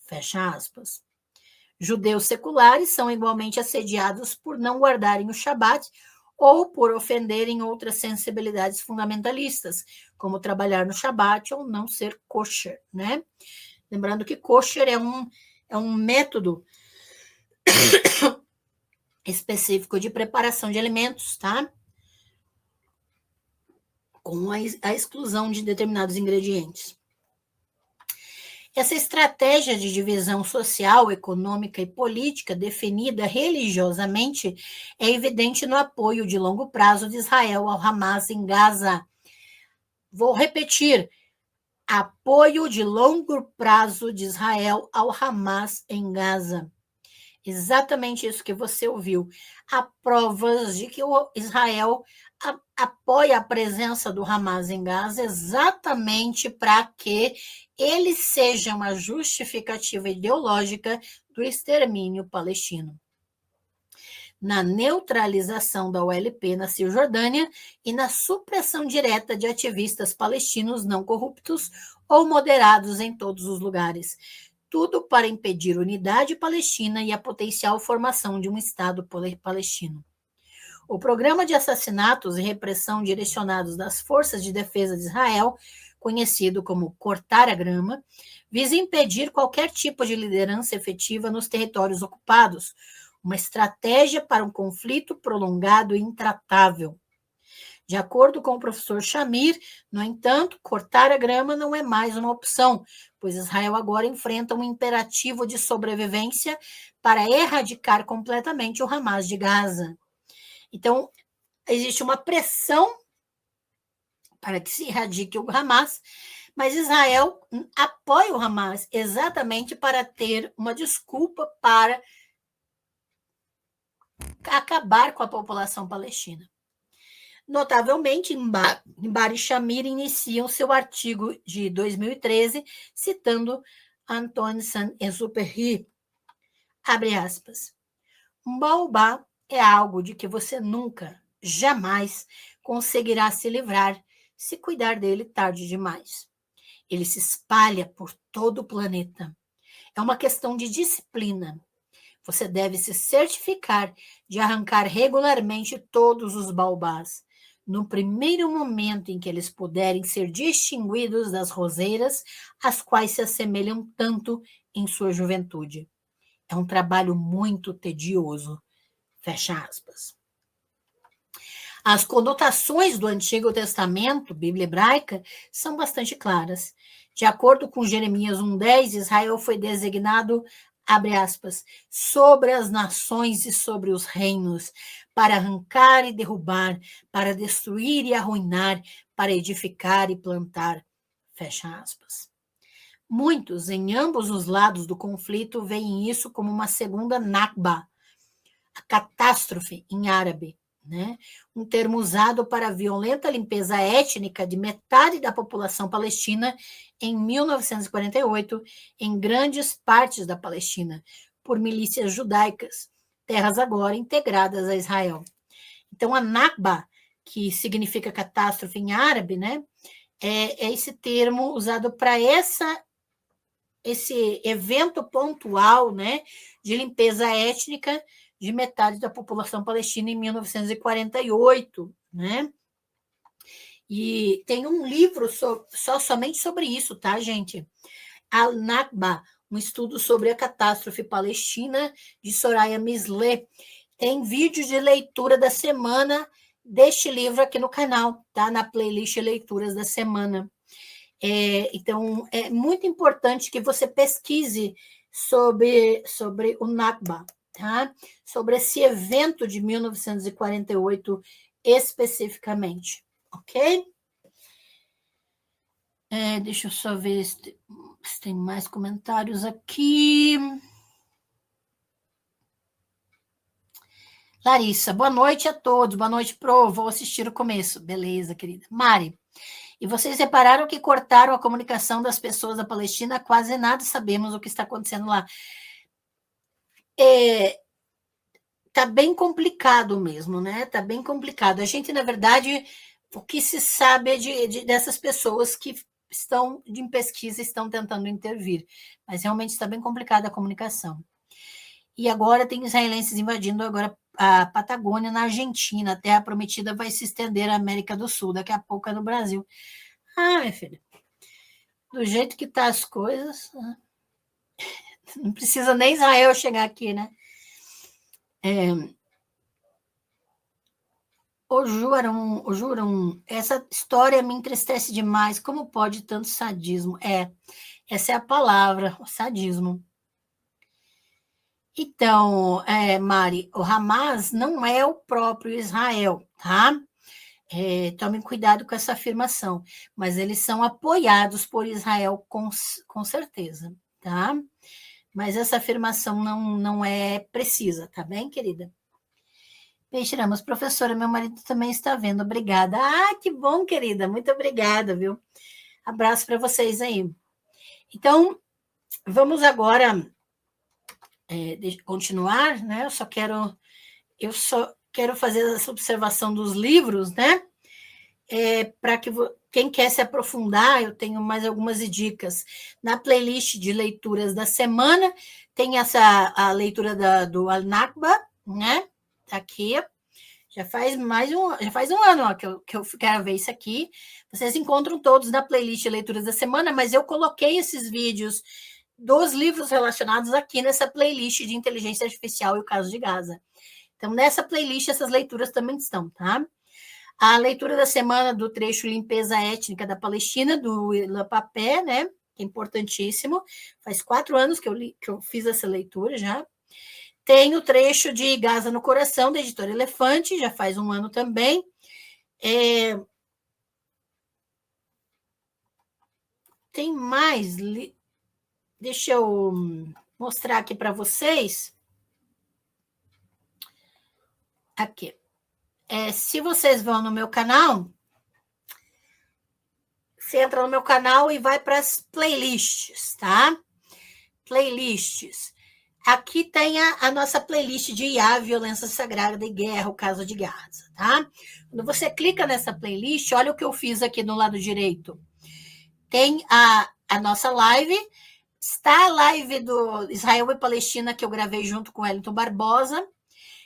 fecha aspas. Judeus seculares são igualmente assediados por não guardarem o Shabat ou por ofenderem outras sensibilidades fundamentalistas, como trabalhar no Shabat ou não ser kosher, né? Lembrando que kosher é um método específico de preparação de alimentos, tá? Com a exclusão de determinados ingredientes. Essa estratégia de divisão social, econômica e política definida religiosamente é evidente no apoio de longo prazo de Israel ao Hamas em Gaza. Vou repetir, apoio de longo prazo de Israel ao Hamas em Gaza. Exatamente isso que você ouviu. Há provas de que o Israel apoia a presença do Hamas em Gaza exatamente para que ele seja uma justificativa ideológica do extermínio palestino. Na neutralização da OLP na Cisjordânia e na supressão direta de ativistas palestinos não corruptos ou moderados em todos os lugares. Tudo para impedir unidade palestina e a potencial formação de um Estado palestino. O programa de assassinatos e repressão direcionados das Forças de Defesa de Israel, conhecido como cortar a grama, visa impedir qualquer tipo de liderança efetiva nos territórios ocupados, uma estratégia para um conflito prolongado e intratável. De acordo com o professor Shamir, no entanto, cortar a grama não é mais uma opção, pois Israel agora enfrenta um imperativo de sobrevivência para erradicar completamente o Hamas de Gaza. Então, existe uma pressão para que se erradique o Hamas, mas Israel apoia o Hamas exatamente para ter uma desculpa para acabar com a população palestina. Notavelmente, Bari Shamir inicia o seu artigo de 2013 citando Antoine Saint-Exupéry, abre aspas, um baobá é algo de que você nunca, jamais conseguirá se livrar se cuidar dele tarde demais. Ele se espalha por todo o planeta. É uma questão de disciplina. Você deve se certificar de arrancar regularmente todos os baobás, no primeiro momento em que eles puderem ser distinguidos das roseiras, às quais se assemelham tanto em sua juventude. É um trabalho muito tedioso. Fecha aspas. As conotações do Antigo Testamento, Bíblia hebraica, são bastante claras. De acordo com Jeremias 1,10, Israel foi designado, abre aspas, sobre as nações e sobre os reinos, para arrancar e derrubar, para destruir e arruinar, para edificar e plantar. Fecha aspas. Muitos, em ambos os lados do conflito, veem isso como uma segunda Nakba, a catástrofe em árabe, né? Um termo usado para a violenta limpeza étnica de metade da população palestina em 1948, em grandes partes da Palestina, por milícias judaicas, terras agora integradas a Israel. Então, a Nakba, que significa catástrofe em árabe, né? É esse termo usado para esse evento pontual, né, de limpeza étnica de metade da população palestina em 1948, né? E tem um livro somente sobre isso, tá, gente? Al-Nakba, um estudo sobre a catástrofe palestina, de Soraya Mislé. Tem vídeo de leitura da semana deste livro aqui no canal, tá? Na playlist Leituras da Semana. Então, é muito importante que você pesquise sobre o Nakba, tá? Sobre esse evento de 1948 especificamente, ok? Deixa eu só ver se tem mais comentários aqui. Larissa, boa noite a todos. Boa noite, Pro. Vou assistir o começo. Beleza, querida. Mari, e vocês repararam que cortaram a comunicação das pessoas da Palestina? Quase nada sabemos o que está acontecendo lá. Tá bem complicado mesmo, né? Tá bem complicado. A gente, na verdade, o que se sabe é dessas pessoas que estão em pesquisa, estão tentando intervir. Mas realmente está bem complicada a comunicação. E agora tem israelenses invadindo agora a Patagônia, na Argentina. A Terra Prometida vai se estender à América do Sul, daqui a pouco é no Brasil. Ah, minha filha, do jeito que tá as coisas, não precisa nem Israel chegar aqui, né? O Juram, essa história me entristece demais. Como pode tanto sadismo? Essa é a palavra, o sadismo. Então, Mari, o Hamas não é o próprio Israel, tá? Tomem cuidado com essa afirmação, mas eles são apoiados por Israel com certeza, tá? Mas essa afirmação não é precisa, tá bem, querida? Peixe Ramos, professora, meu marido também está vendo, obrigada. Ah, que bom, querida, muito obrigada, viu? Abraço para vocês aí. Então, vamos agora continuar, né? Eu só quero fazer essa observação dos livros, né? Para que quem quer se aprofundar, eu tenho mais algumas dicas. Na playlist de leituras da semana, tem a leitura do Al-Nakba, né? Tá aqui. Já faz um ano ó, que eu quero ver isso aqui. Vocês encontram todos na playlist de leituras da semana, mas eu coloquei esses vídeos dos livros relacionados aqui nessa playlist de inteligência artificial e o caso de Gaza. Então, nessa playlist, essas leituras também estão, tá? A leitura da semana do trecho Limpeza Étnica da Palestina, do Ilan Papé, né? Que é importantíssimo. Faz 4 anos que eu fiz essa leitura já. Tem o trecho de Gaza no Coração, da editora Elefante, já faz 1 ano também. Tem mais. Deixa eu mostrar aqui para vocês. Aqui. Se vocês vão no meu canal, você entra no meu canal e vai para as playlists, tá? playlists. Aqui tem a nossa playlist de IA, Violência Sagrada e Guerra, o caso de Gaza, tá? Quando você clica nessa playlist, olha o que eu fiz aqui no lado direito. Tem a nossa live, está a live do Israel e Palestina, que eu gravei junto com Wellington Barbosa,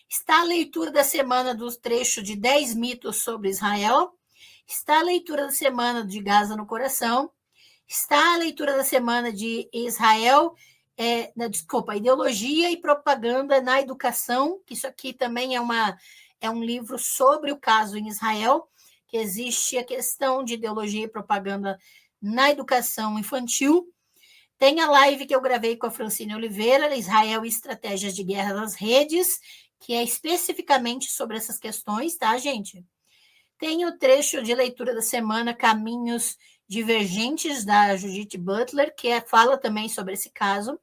está a leitura da semana dos trechos de 10 mitos sobre Israel, está a leitura da semana de Gaza no Coração, está a leitura da semana de Israel, ideologia e propaganda na educação, que isso aqui também é um livro sobre o caso em Israel, que existe a questão de ideologia e propaganda na educação infantil. Tem a live que eu gravei com a Francine Oliveira, Israel e Estratégias de Guerra nas Redes, que é especificamente sobre essas questões, tá, gente? Tem o trecho de leitura da semana, Caminhos Divergentes, da Judith Butler, que fala também sobre esse caso.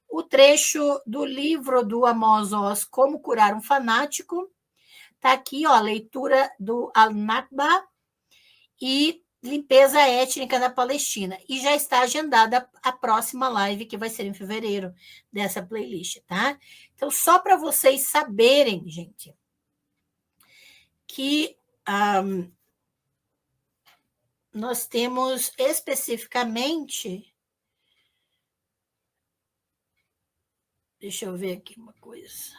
O trecho do livro do Amos Oz, Como Curar um Fanático. Está aqui, ó, a leitura do Al-Nakba e Limpeza Étnica na Palestina. E já está agendada a próxima live, que vai ser em fevereiro, dessa playlist, tá? Então, só para vocês saberem, gente, que nós temos especificamente... Deixa eu ver aqui uma coisa.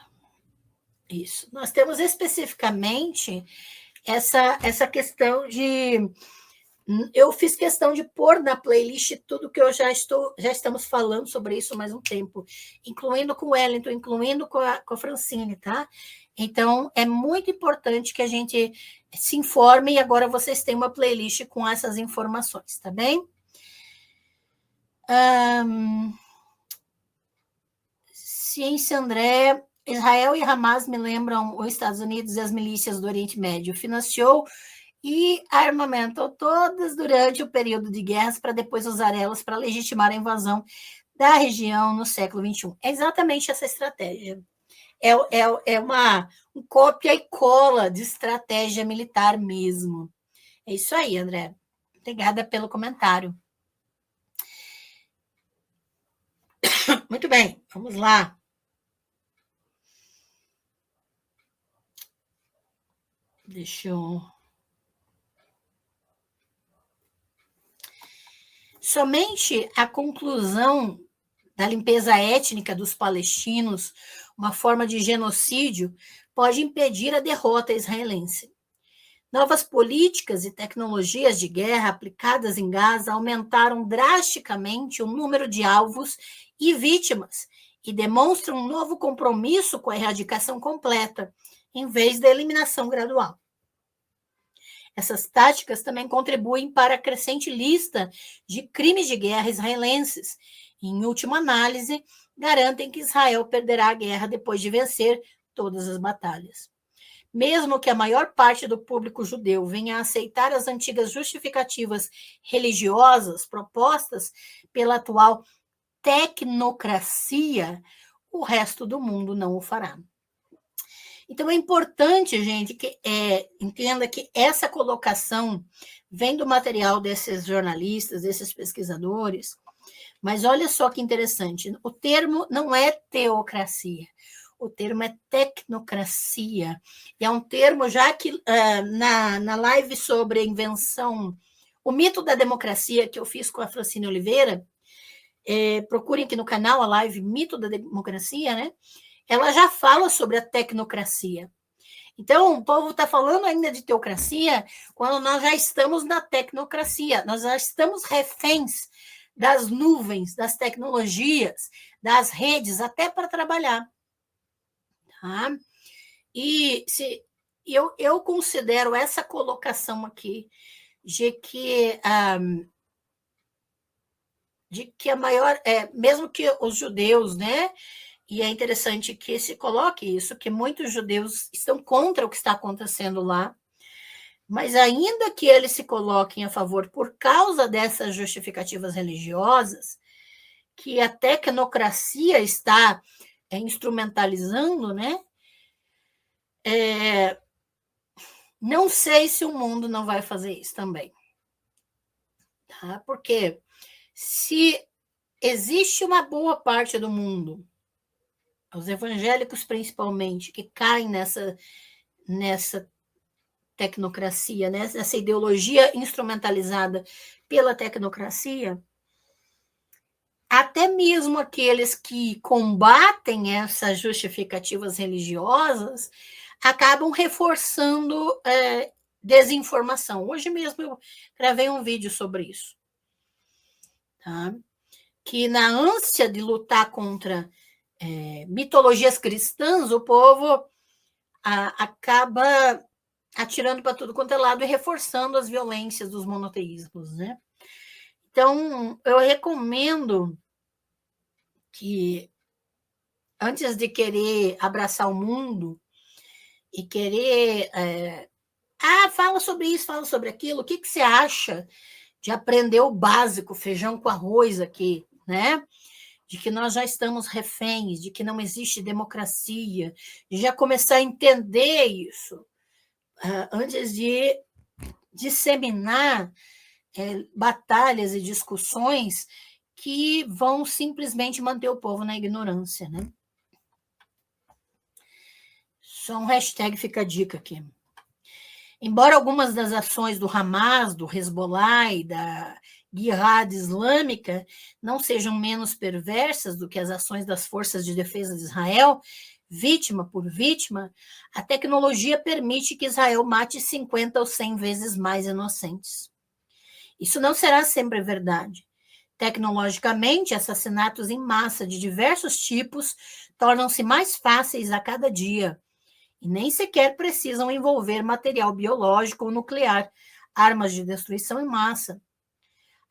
Isso. Nós temos especificamente essa questão de... Eu fiz questão de pôr na playlist tudo que eu já estamos falando sobre isso há mais um tempo, incluindo com o Wellington, incluindo com a Francine, tá? Então, é muito importante que a gente se informe e agora vocês têm uma playlist com essas informações, tá bem? Ciência André, Israel e Hamas me lembram os Estados Unidos e as milícias do Oriente Médio. Financiou e armamentou todas durante o período de guerras para depois usar elas para legitimar a invasão da região no século XXI. É exatamente essa estratégia. É um cópia e cola de estratégia militar mesmo. É isso aí, André. Obrigada pelo comentário. Muito bem, vamos lá. Deixa eu... Somente a conclusão da limpeza étnica dos palestinos, uma forma de genocídio, pode impedir a derrota israelense. Novas políticas e tecnologias de guerra aplicadas em Gaza aumentaram drasticamente o número de alvos e vítimas e demonstram um novo compromisso com a erradicação completa, em vez da eliminação gradual. Essas táticas também contribuem para a crescente lista de crimes de guerra israelenses. Em última análise, garantem que Israel perderá a guerra depois de vencer todas as batalhas. Mesmo que a maior parte do público judeu venha a aceitar as antigas justificativas religiosas propostas pela atual tecnocracia, o resto do mundo não o fará. Então, é importante, gente, que entenda que essa colocação vem do material desses jornalistas, desses pesquisadores, mas olha só que interessante, o termo não é teocracia, o termo é tecnocracia, e é um termo, já que na live sobre a invenção, o mito da democracia, que eu fiz com a Francine Oliveira, procurem aqui no canal a live Mito da Democracia, né? Ela já fala sobre a tecnocracia. Então, o povo está falando ainda de teocracia quando nós já estamos na tecnocracia, nós já estamos reféns das nuvens, das tecnologias, das redes, até para trabalhar. Tá? E eu considero essa colocação aqui de que a maior... mesmo que os judeus, né? E é interessante que se coloque isso, que muitos judeus estão contra o que está acontecendo lá, mas ainda que eles se coloquem a favor por causa dessas justificativas religiosas, que a tecnocracia está instrumentalizando, né? Não sei se o mundo não vai fazer isso também. Tá? Porque se existe uma boa parte do mundo, os evangélicos principalmente, que caem nessa tecnocracia, nessa ideologia instrumentalizada pela tecnocracia, até mesmo aqueles que combatem essas justificativas religiosas acabam reforçando desinformação. Hoje mesmo eu gravei um vídeo sobre isso. Tá? Que na ânsia de lutar contra mitologias cristãs, o povo acaba atirando para tudo quanto é lado e reforçando as violências dos monoteísmos, né? Então, eu recomendo que, antes de querer abraçar o mundo e querer... fala sobre isso, fala sobre aquilo, o que você acha de aprender o básico, feijão com arroz aqui, né? De que nós já estamos reféns, de que não existe democracia, de já começar a entender isso, antes de disseminar batalhas e discussões que vão simplesmente manter o povo na ignorância, né? Só um hashtag fica a dica aqui. Embora algumas das ações do Hamas, do Hezbollah e da Jihad Islâmica não sejam menos perversas do que as ações das forças de defesa de Israel, vítima por vítima, a tecnologia permite que Israel mate 50 ou 100 vezes mais inocentes. Isso não será sempre verdade. Tecnologicamente, assassinatos em massa de diversos tipos tornam-se mais fáceis a cada dia e nem sequer precisam envolver material biológico ou nuclear, armas de destruição em massa.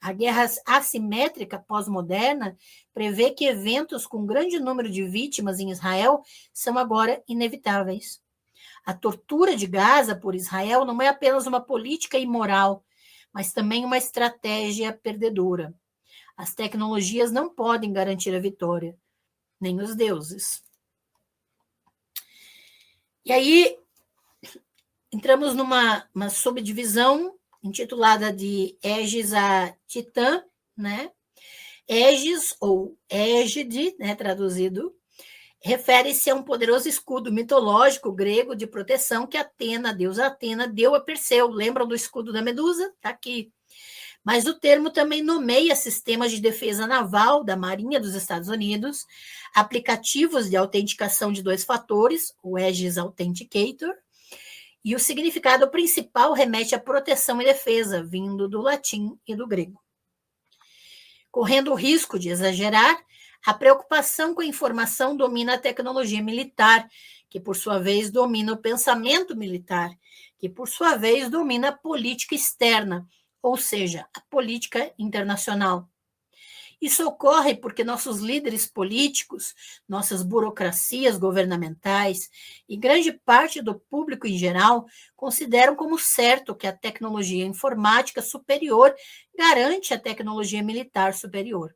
A guerra assimétrica pós-moderna prevê que eventos com grande número de vítimas em Israel são agora inevitáveis. A tortura de Gaza por Israel não é apenas uma política imoral, mas também uma estratégia perdedora. As tecnologias não podem garantir a vitória, nem os deuses. E aí, entramos numa subdivisão intitulada de Aegis a Titã, né? Aegis, ou égide, né, traduzido, refere-se a um poderoso escudo mitológico grego de proteção que Atena, a deusa Atena, deu a Perseu. Lembram do escudo da Medusa? Está aqui. Mas o termo também nomeia sistemas de defesa naval da Marinha dos Estados Unidos, aplicativos de autenticação de 2 fatores, o Aegis Authenticator, e o significado principal remete à proteção e defesa, vindo do latim e do grego. Correndo o risco de exagerar, a preocupação com a informação domina a tecnologia militar, que por sua vez domina o pensamento militar, que por sua vez domina a política externa, ou seja, a política internacional. Isso ocorre porque nossos líderes políticos, nossas burocracias governamentais e grande parte do público em geral consideram como certo que a tecnologia informática superior garante a tecnologia militar superior.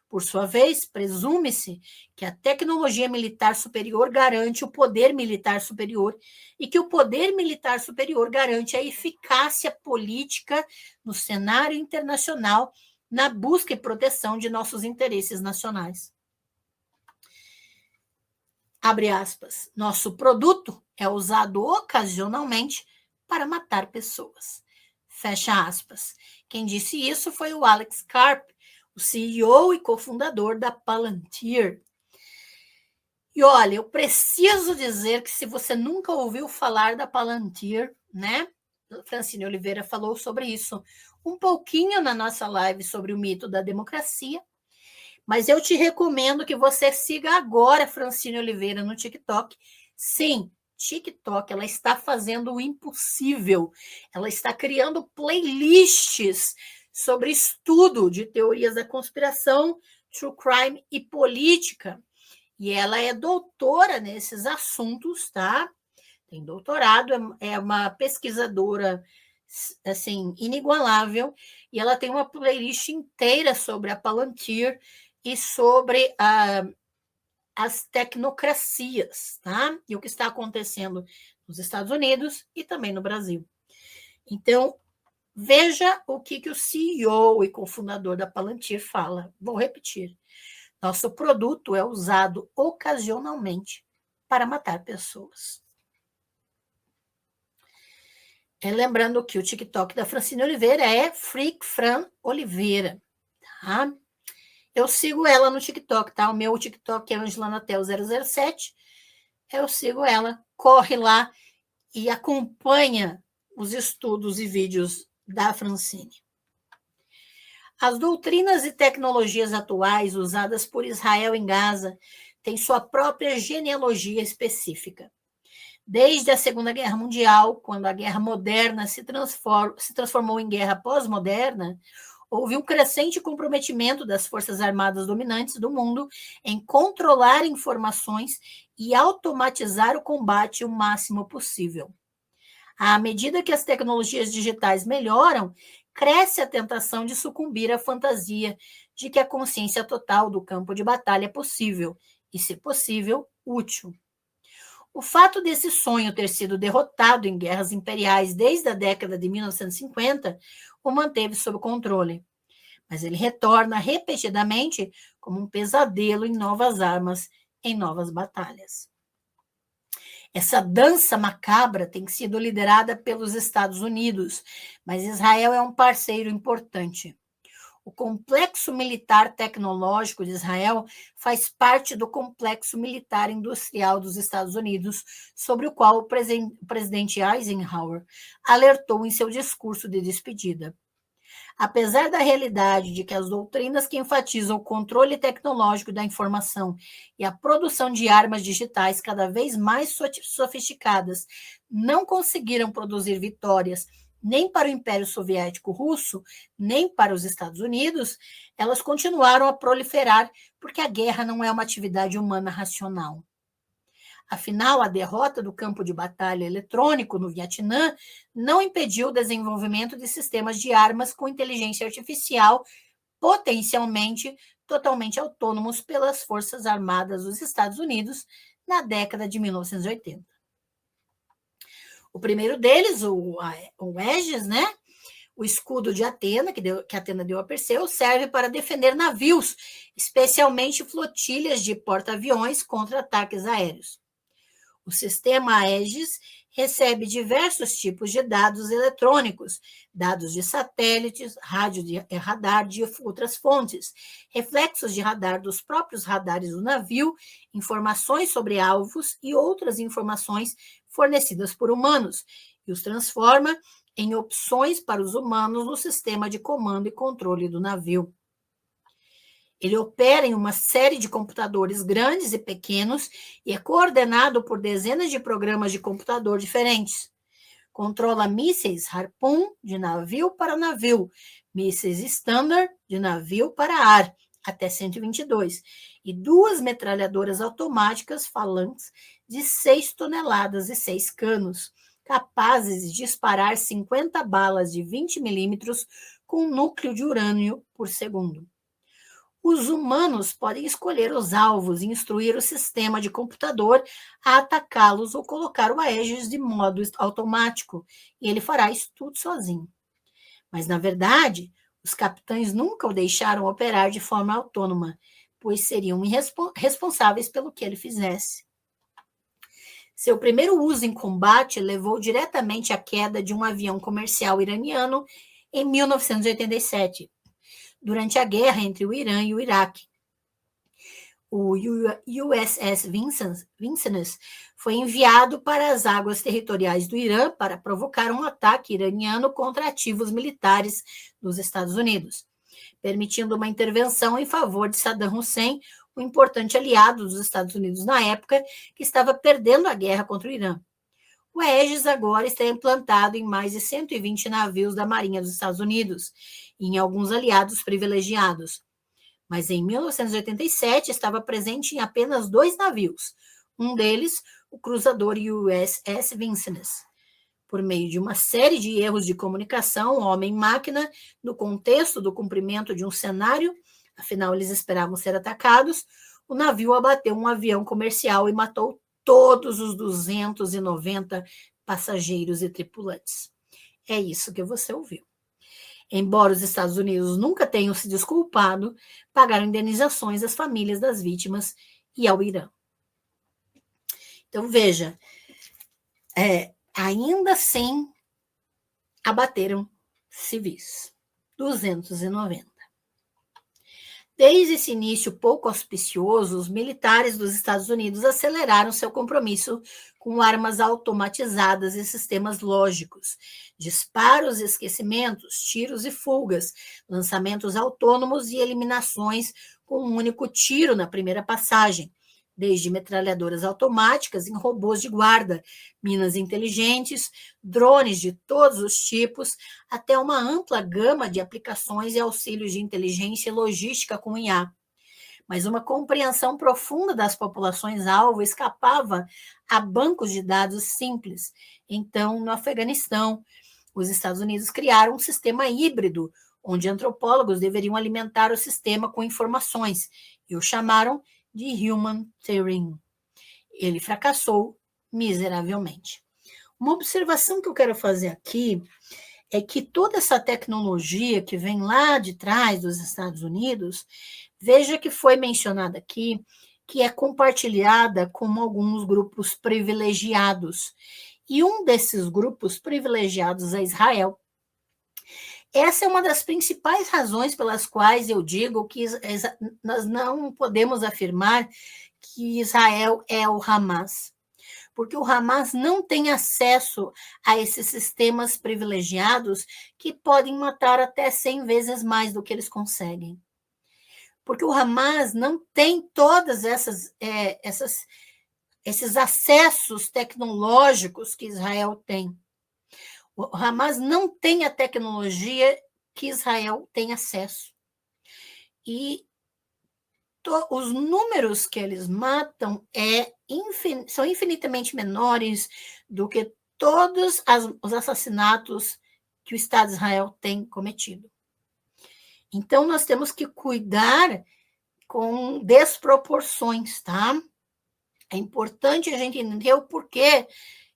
Por sua vez, presume-se que a tecnologia militar superior garante o poder militar superior e que o poder militar superior garante a eficácia política no cenário internacional na busca e proteção de nossos interesses nacionais. Abre aspas. Nosso produto é usado ocasionalmente para matar pessoas. Fecha aspas. Quem disse isso foi o Alex Karp, o CEO e cofundador da Palantir. E olha, eu preciso dizer que se você nunca ouviu falar da Palantir, né? Francine Oliveira falou sobre isso um pouquinho na nossa live sobre o mito da democracia, mas eu te recomendo que você siga agora Francine Oliveira no TikTok. Sim, TikTok, ela está fazendo o impossível, ela está criando playlists sobre estudo de teorias da conspiração, true crime e política, e ela é doutora nesses assuntos, tá? Tem doutorado, é uma pesquisadora assim, inigualável, e ela tem uma playlist inteira sobre a Palantir e sobre as tecnocracias, tá? E o que está acontecendo nos Estados Unidos e também no Brasil. Então, Veja o que o CEO e cofundador da Palantir fala. Vou repetir. Nosso produto é usado ocasionalmente para matar pessoas. Lembrando que o TikTok da Francine Oliveira é Freak Fran Oliveira. Tá? Eu sigo ela no TikTok, tá? O meu TikTok é AngelanaTel007. Eu sigo ela, corre lá e acompanha os estudos e vídeos da Francine. As doutrinas e tecnologias atuais usadas por Israel em Gaza têm sua própria genealogia específica. Desde a Segunda Guerra Mundial, quando a guerra moderna se transformou em guerra pós-moderna, houve um crescente comprometimento das forças armadas dominantes do mundo em controlar informações e automatizar o combate o máximo possível. À medida que as tecnologias digitais melhoram, cresce a tentação de sucumbir à fantasia de que a consciência total do campo de batalha é possível e, se possível, útil. O fato desse sonho ter sido derrotado em guerras imperiais desde a década de 1950 o manteve sob controle, mas ele retorna repetidamente como um pesadelo em novas armas, em novas batalhas. Essa dança macabra tem sido liderada pelos Estados Unidos, mas Israel é um parceiro importante. O complexo militar tecnológico de Israel faz parte do complexo militar industrial dos Estados Unidos, sobre o qual o presidente Eisenhower alertou em seu discurso de despedida. Apesar da realidade de que as doutrinas que enfatizam o controle tecnológico da informação e a produção de armas digitais cada vez mais sofisticadas não conseguiram produzir vitórias nem para o Império Soviético Russo, nem para os Estados Unidos, elas continuaram a proliferar porque a guerra não é uma atividade humana racional. Afinal, a derrota do campo de batalha eletrônico no Vietnã não impediu o desenvolvimento de sistemas de armas com inteligência artificial potencialmente totalmente autônomos pelas Forças Armadas dos Estados Unidos na década de 1980. O primeiro deles, o Aegis, né? O escudo de Atena, que Atena deu a Perseu, serve para defender navios, especialmente flotilhas de porta-aviões contra ataques aéreos. O sistema Aegis recebe diversos tipos de dados eletrônicos, dados de satélites, radar de outras fontes, reflexos de radar dos próprios radares do navio, informações sobre alvos e outras informações fornecidas por humanos, e os transforma em opções para os humanos no sistema de comando e controle do navio. Ele opera em uma série de computadores grandes e pequenos e é coordenado por dezenas de programas de computador diferentes. Controla mísseis Harpoon de navio para navio, mísseis Standard de navio para ar, até 122, e 2 metralhadoras automáticas Phalanx de 6 toneladas e 6 canos, capazes de disparar 50 balas de 20 milímetros com núcleo de urânio por segundo. Os humanos podem escolher os alvos e instruir o sistema de computador a atacá-los ou colocar o Aegis de modo automático, e ele fará isso tudo sozinho. Mas, na verdade, os capitães nunca o deixaram operar de forma autônoma, pois seriam responsáveis pelo que ele fizesse. Seu primeiro uso em combate levou diretamente à queda de um avião comercial iraniano em 1987, durante a guerra entre o Irã e o Iraque. O USS Vincennes foi enviado para as águas territoriais do Irã para provocar um ataque iraniano contra ativos militares dos Estados Unidos, permitindo uma intervenção em favor de Saddam Hussein, um importante aliado dos Estados Unidos na época, que estava perdendo a guerra contra o Irã. O Aegis agora está implantado em mais de 120 navios da Marinha dos Estados Unidos e em alguns aliados privilegiados. Mas em 1987 estava presente em apenas 2 navios, um deles o cruzador USS Vincennes. Por meio de uma série de erros de comunicação homem-máquina, no contexto do cumprimento de um cenário, afinal eles esperavam ser atacados, o navio abateu um avião comercial e matou todos os 290 passageiros e tripulantes. É isso que você ouviu. embora os Estados Unidos nunca tenham se desculpado, pagaram indenizações às famílias das vítimas e ao Irã. Então, veja, ainda assim, abateram civis. 290. Desde esse início pouco auspicioso, os militares dos Estados Unidos aceleraram seu compromisso com armas automatizadas e sistemas lógicos, disparos e esquecimentos, tiros e fugas, lançamentos autônomos e eliminações com um único tiro na primeira passagem, desde metralhadoras automáticas em robôs de guarda, minas inteligentes, drones de todos os tipos, até uma ampla gama de aplicações e auxílios de inteligência e logística com IA. Mas uma compreensão profunda das populações-alvo escapava a bancos de dados simples. Então, no Afeganistão, os Estados Unidos criaram um sistema híbrido, onde antropólogos deveriam alimentar o sistema com informações, e o chamaram de Human Turing. Ele fracassou miseravelmente. Uma observação que eu quero fazer aqui é que toda essa tecnologia que vem lá de trás dos Estados Unidos, veja que foi mencionada aqui, que é compartilhada com alguns grupos privilegiados. E um desses grupos privilegiados é Israel. Essa é uma das principais razões pelas quais eu digo que nós não podemos afirmar que Israel é o Hamas, porque o Hamas não tem acesso a esses sistemas privilegiados que podem matar até 100 vezes mais do que eles conseguem. Porque o Hamas não tem todas esses acessos tecnológicos que Israel tem. O Hamas não tem a tecnologia que Israel tem acesso. E os números que eles matam são infinitamente menores do que todos os assassinatos que o Estado de Israel tem cometido. Então, nós temos que cuidar com desproporções, tá? É importante a gente entender o porquê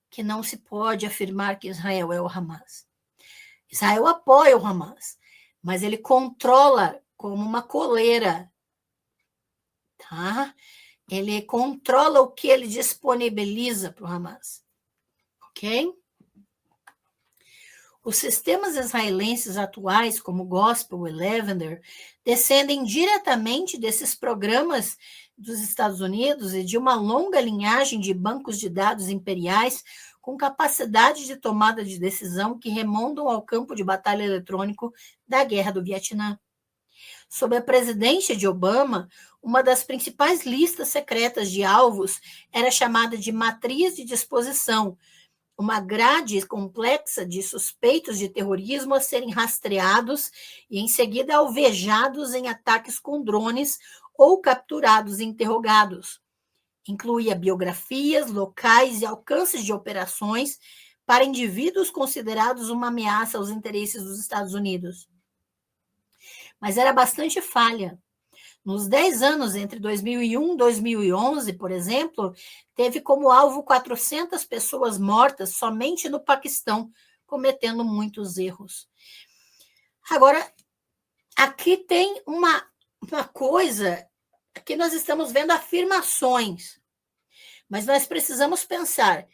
que não se pode afirmar que Israel é o Hamas. Israel apoia o Hamas, mas ele controla como uma coleira, tá? Ele controla o que ele disponibiliza para o Hamas, ok? Os sistemas israelenses atuais, como Gospel e Lavender, descendem diretamente desses programas dos Estados Unidos e de uma longa linhagem de bancos de dados imperiais com capacidade de tomada de decisão que remontam ao campo de batalha eletrônico da Guerra do Vietnã. Sob a presidência de Obama, uma das principais listas secretas de alvos era chamada de matriz de disposição, uma grade complexa de suspeitos de terrorismo a serem rastreados e, em seguida, alvejados em ataques com drones ou capturados e interrogados. Incluía biografias, locais e alcances de operações para indivíduos considerados uma ameaça aos interesses dos Estados Unidos. Mas era bastante falha. Nos 10 anos entre 2001 e 2011, por exemplo, teve como alvo 400 pessoas mortas somente no Paquistão, cometendo muitos erros. Agora, aqui tem uma coisa, aqui nós estamos vendo afirmações, mas nós precisamos pensar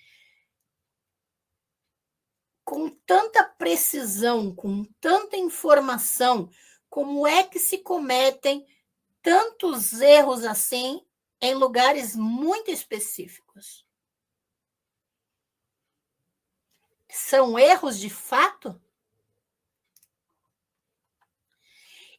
com tanta precisão, com tanta informação, como é que se cometem tantos erros assim em lugares muito específicos? São erros de fato?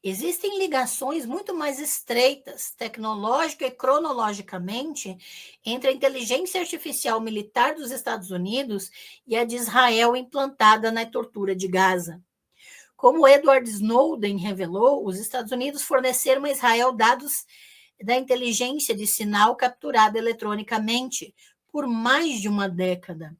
Existem ligações muito mais estreitas, tecnológica e cronologicamente, entre a inteligência artificial militar dos Estados Unidos e a de Israel implantada na tortura de Gaza. Como Edward Snowden revelou, os Estados Unidos forneceram a Israel dados da inteligência de sinal capturada eletronicamente por mais de uma década.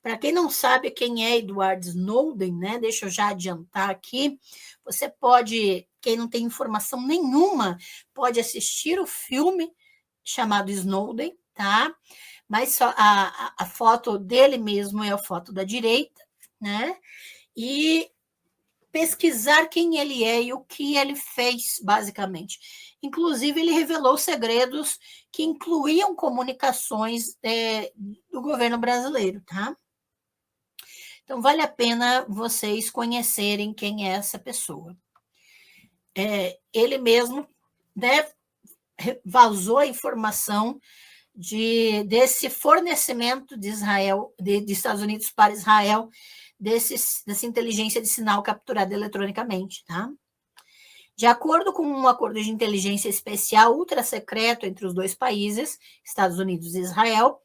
Para quem não sabe quem é Edward Snowden, né? Deixa eu já adiantar aqui. Você pode, quem não tem informação nenhuma, pode assistir o filme chamado Snowden, tá? Mas só a foto dele mesmo é a foto da direita, né? E pesquisar quem ele é e o que ele fez, basicamente. Inclusive, ele revelou segredos que incluíam comunicações do governo brasileiro, tá? Então, vale a pena vocês conhecerem quem é essa pessoa. Ele mesmo, né, vazou a informação desse fornecimento de Israel, de Estados Unidos para Israel, dessa inteligência de sinal capturada eletronicamente, tá? De acordo com um acordo de inteligência especial ultra secreto entre os dois países, Estados Unidos e Israel,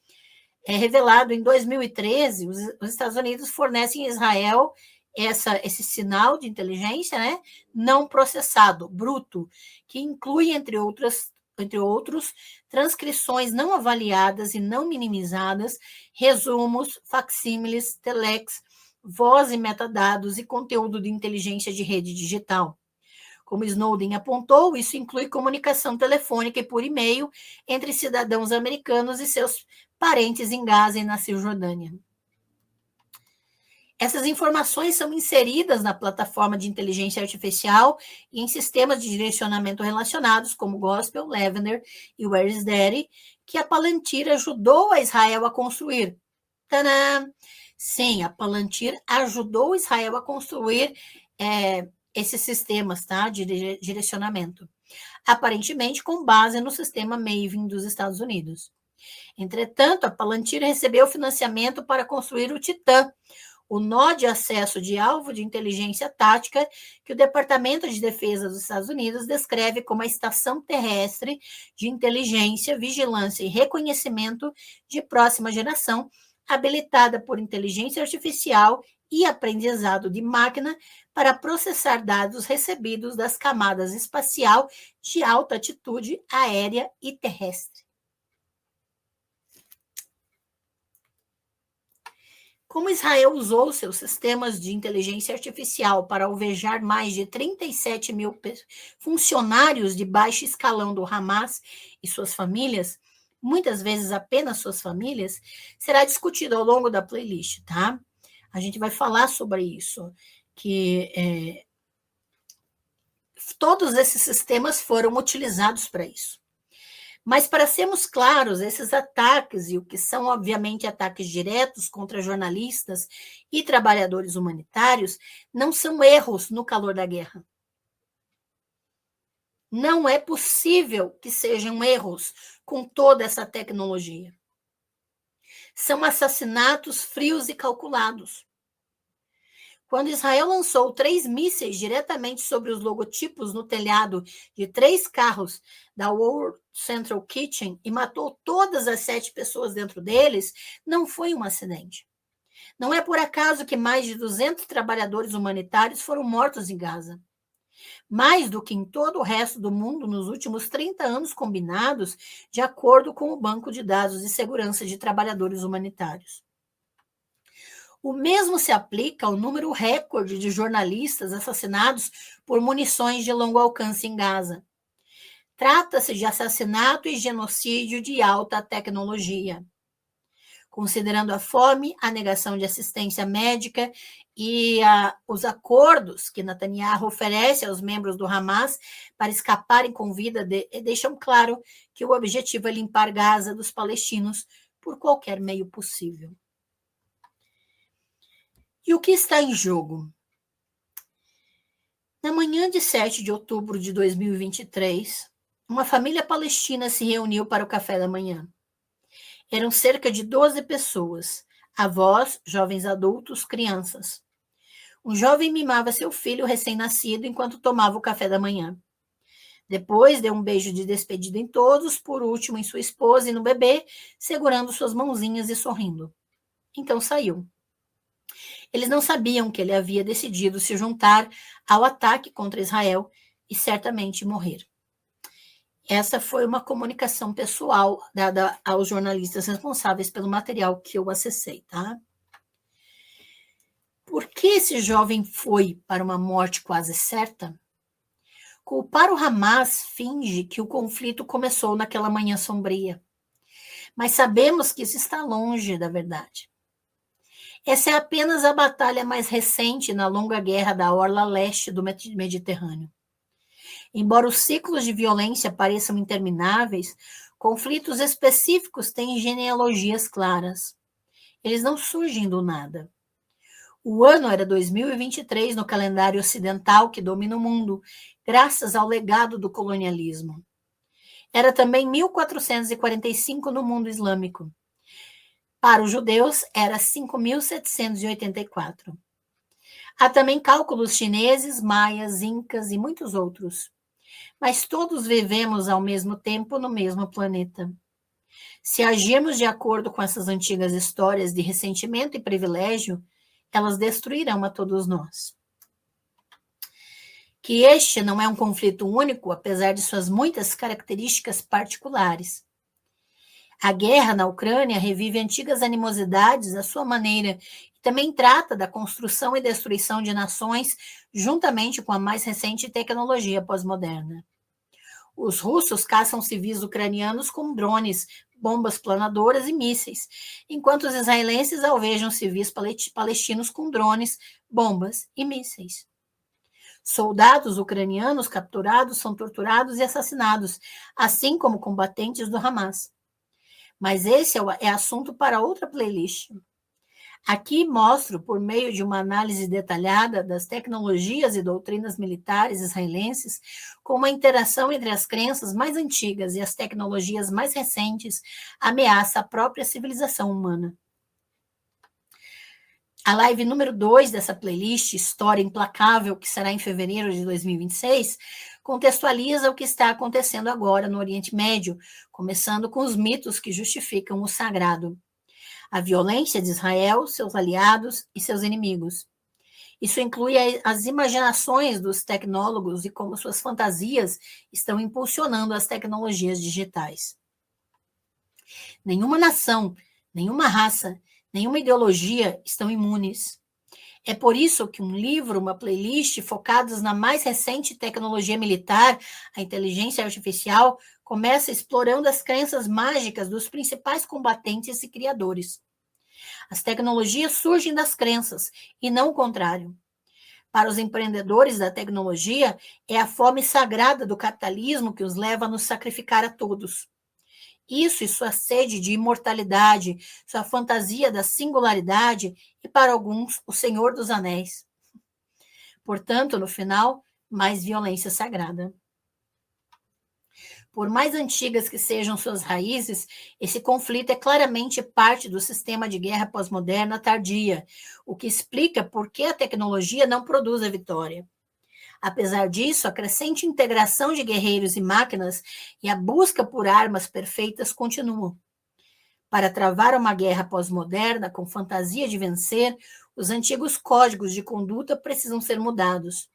revelado em 2013, os Estados Unidos fornecem a Israel esse sinal de inteligência, né, não processado, bruto, que inclui, entre outros, transcrições não avaliadas e não minimizadas, resumos, facsímiles, telex, voz e metadados e conteúdo de inteligência de rede digital. Como Snowden apontou, isso inclui comunicação telefônica e por e-mail entre cidadãos americanos e seus parentes em Gaza e na Cisjordânia. Essas informações são inseridas na plataforma de inteligência artificial e em sistemas de direcionamento relacionados, como Gospel, Lavender e Where is Daddy, que a Palantir ajudou a Israel a construir. Tadã! Sim, a Palantir ajudou Israel a construir esses sistemas, tá, de direcionamento, aparentemente com base no sistema Maven dos Estados Unidos. Entretanto, a Palantir recebeu financiamento para construir o Titã, o nó de acesso de alvo de inteligência tática que o Departamento de Defesa dos Estados Unidos descreve como a estação terrestre de inteligência, vigilância e reconhecimento de próxima geração, habilitada por inteligência artificial e aprendizado de máquina para processar dados recebidos das camadas espacial de alta altitude aérea e terrestre. Como Israel usou seus sistemas de inteligência artificial para alvejar mais de 37 mil funcionários de baixo escalão do Hamas e suas famílias, muitas vezes apenas suas famílias, será discutido ao longo da playlist, tá? A gente vai falar sobre isso, que todos esses sistemas foram utilizados para isso. Mas, para sermos claros, esses ataques, e o que são, obviamente, ataques diretos contra jornalistas e trabalhadores humanitários, não são erros no calor da guerra. Não é possível que sejam erros com toda essa tecnologia. São assassinatos frios e calculados. Quando Israel lançou 3 mísseis diretamente sobre os logotipos no telhado de 3 carros da World Central Kitchen e matou todas as 7 pessoas dentro deles, não foi um acidente. Não é por acaso que mais de 200 trabalhadores humanitários foram mortos em Gaza. Mais do que em todo o resto do mundo nos últimos 30 anos combinados, de acordo com o Banco de Dados de Segurança de Trabalhadores Humanitários. O mesmo se aplica ao número recorde de jornalistas assassinados por munições de longo alcance em Gaza. Trata-se de assassinato e genocídio de alta tecnologia. Considerando a fome, a negação de assistência médica e os acordos que Netanyahu oferece aos membros do Hamas para escaparem com vida, deixam claro que o objetivo é limpar Gaza dos palestinos por qualquer meio possível. E o que está em jogo? Na manhã de 7 de outubro de 2023, uma família palestina se reuniu para o café da manhã. Eram cerca de 12 pessoas, avós, jovens adultos, crianças. Um jovem mimava seu filho recém-nascido enquanto tomava o café da manhã. Depois deu um beijo de despedida em todos, por último em sua esposa e no bebê, segurando suas mãozinhas e sorrindo. Então saiu. Eles não sabiam que ele havia decidido se juntar ao ataque contra Israel e certamente morrer. Essa foi uma comunicação pessoal dada aos jornalistas responsáveis pelo material que eu acessei, tá? Por que esse jovem foi para uma morte quase certa? Culpar o Hamas finge que o conflito começou naquela manhã sombria. Mas sabemos que isso está longe da verdade. Essa é apenas a batalha mais recente na longa guerra da orla leste do Mediterrâneo. Embora os ciclos de violência pareçam intermináveis, conflitos específicos têm genealogias claras. Eles não surgem do nada. O ano era 2023 no calendário ocidental que domina o mundo, graças ao legado do colonialismo. Era também 1445 no mundo islâmico. Para os judeus, era 5.784. Há também cálculos chineses, maias, incas e muitos outros. Mas todos vivemos ao mesmo tempo no mesmo planeta. Se agirmos de acordo com essas antigas histórias de ressentimento e privilégio, elas destruirão a todos nós. Que este não é um conflito único, apesar de suas muitas características particulares. A guerra na Ucrânia revive antigas animosidades à sua maneira e também trata da construção e destruição de nações juntamente com a mais recente tecnologia pós-moderna. Os russos caçam civis ucranianos com drones, bombas planadoras e mísseis, enquanto os israelenses alvejam civis palestinos com drones, bombas e mísseis. Soldados ucranianos capturados são torturados e assassinados, assim como combatentes do Hamas. Mas esse é assunto para outra playlist. Aqui mostro, por meio de uma análise detalhada das tecnologias e doutrinas militares israelenses, como a interação entre as crenças mais antigas e as tecnologias mais recentes ameaça a própria civilização humana. A live número 2 dessa playlist, História Implacável, que será em fevereiro de 2026, contextualiza o que está acontecendo agora no Oriente Médio, começando com os mitos que justificam o sagrado. A violência de Israel, seus aliados e seus inimigos. Isso inclui as imaginações dos tecnólogos e como suas fantasias estão impulsionando as tecnologias digitais. Nenhuma nação, nenhuma raça, nenhuma ideologia estão imunes. É por isso que um livro, uma playlist focados na mais recente tecnologia militar, a inteligência artificial, começa explorando as crenças mágicas dos principais combatentes e criadores. As tecnologias surgem das crenças, e não o contrário. Para os empreendedores da tecnologia, é a fome sagrada do capitalismo que os leva a nos sacrificar a todos. Isso e sua sede de imortalidade, sua fantasia da singularidade e, para alguns, o Senhor dos Anéis. Portanto, no final, mais violência sagrada. Por mais antigas que sejam suas raízes, esse conflito é claramente parte do sistema de guerra pós-moderna tardia, o que explica por que a tecnologia não produz a vitória. Apesar disso, a crescente integração de guerreiros e máquinas e a busca por armas perfeitas continuam. Para travar uma guerra pós-moderna com fantasia de vencer, os antigos códigos de conduta precisam ser mudados.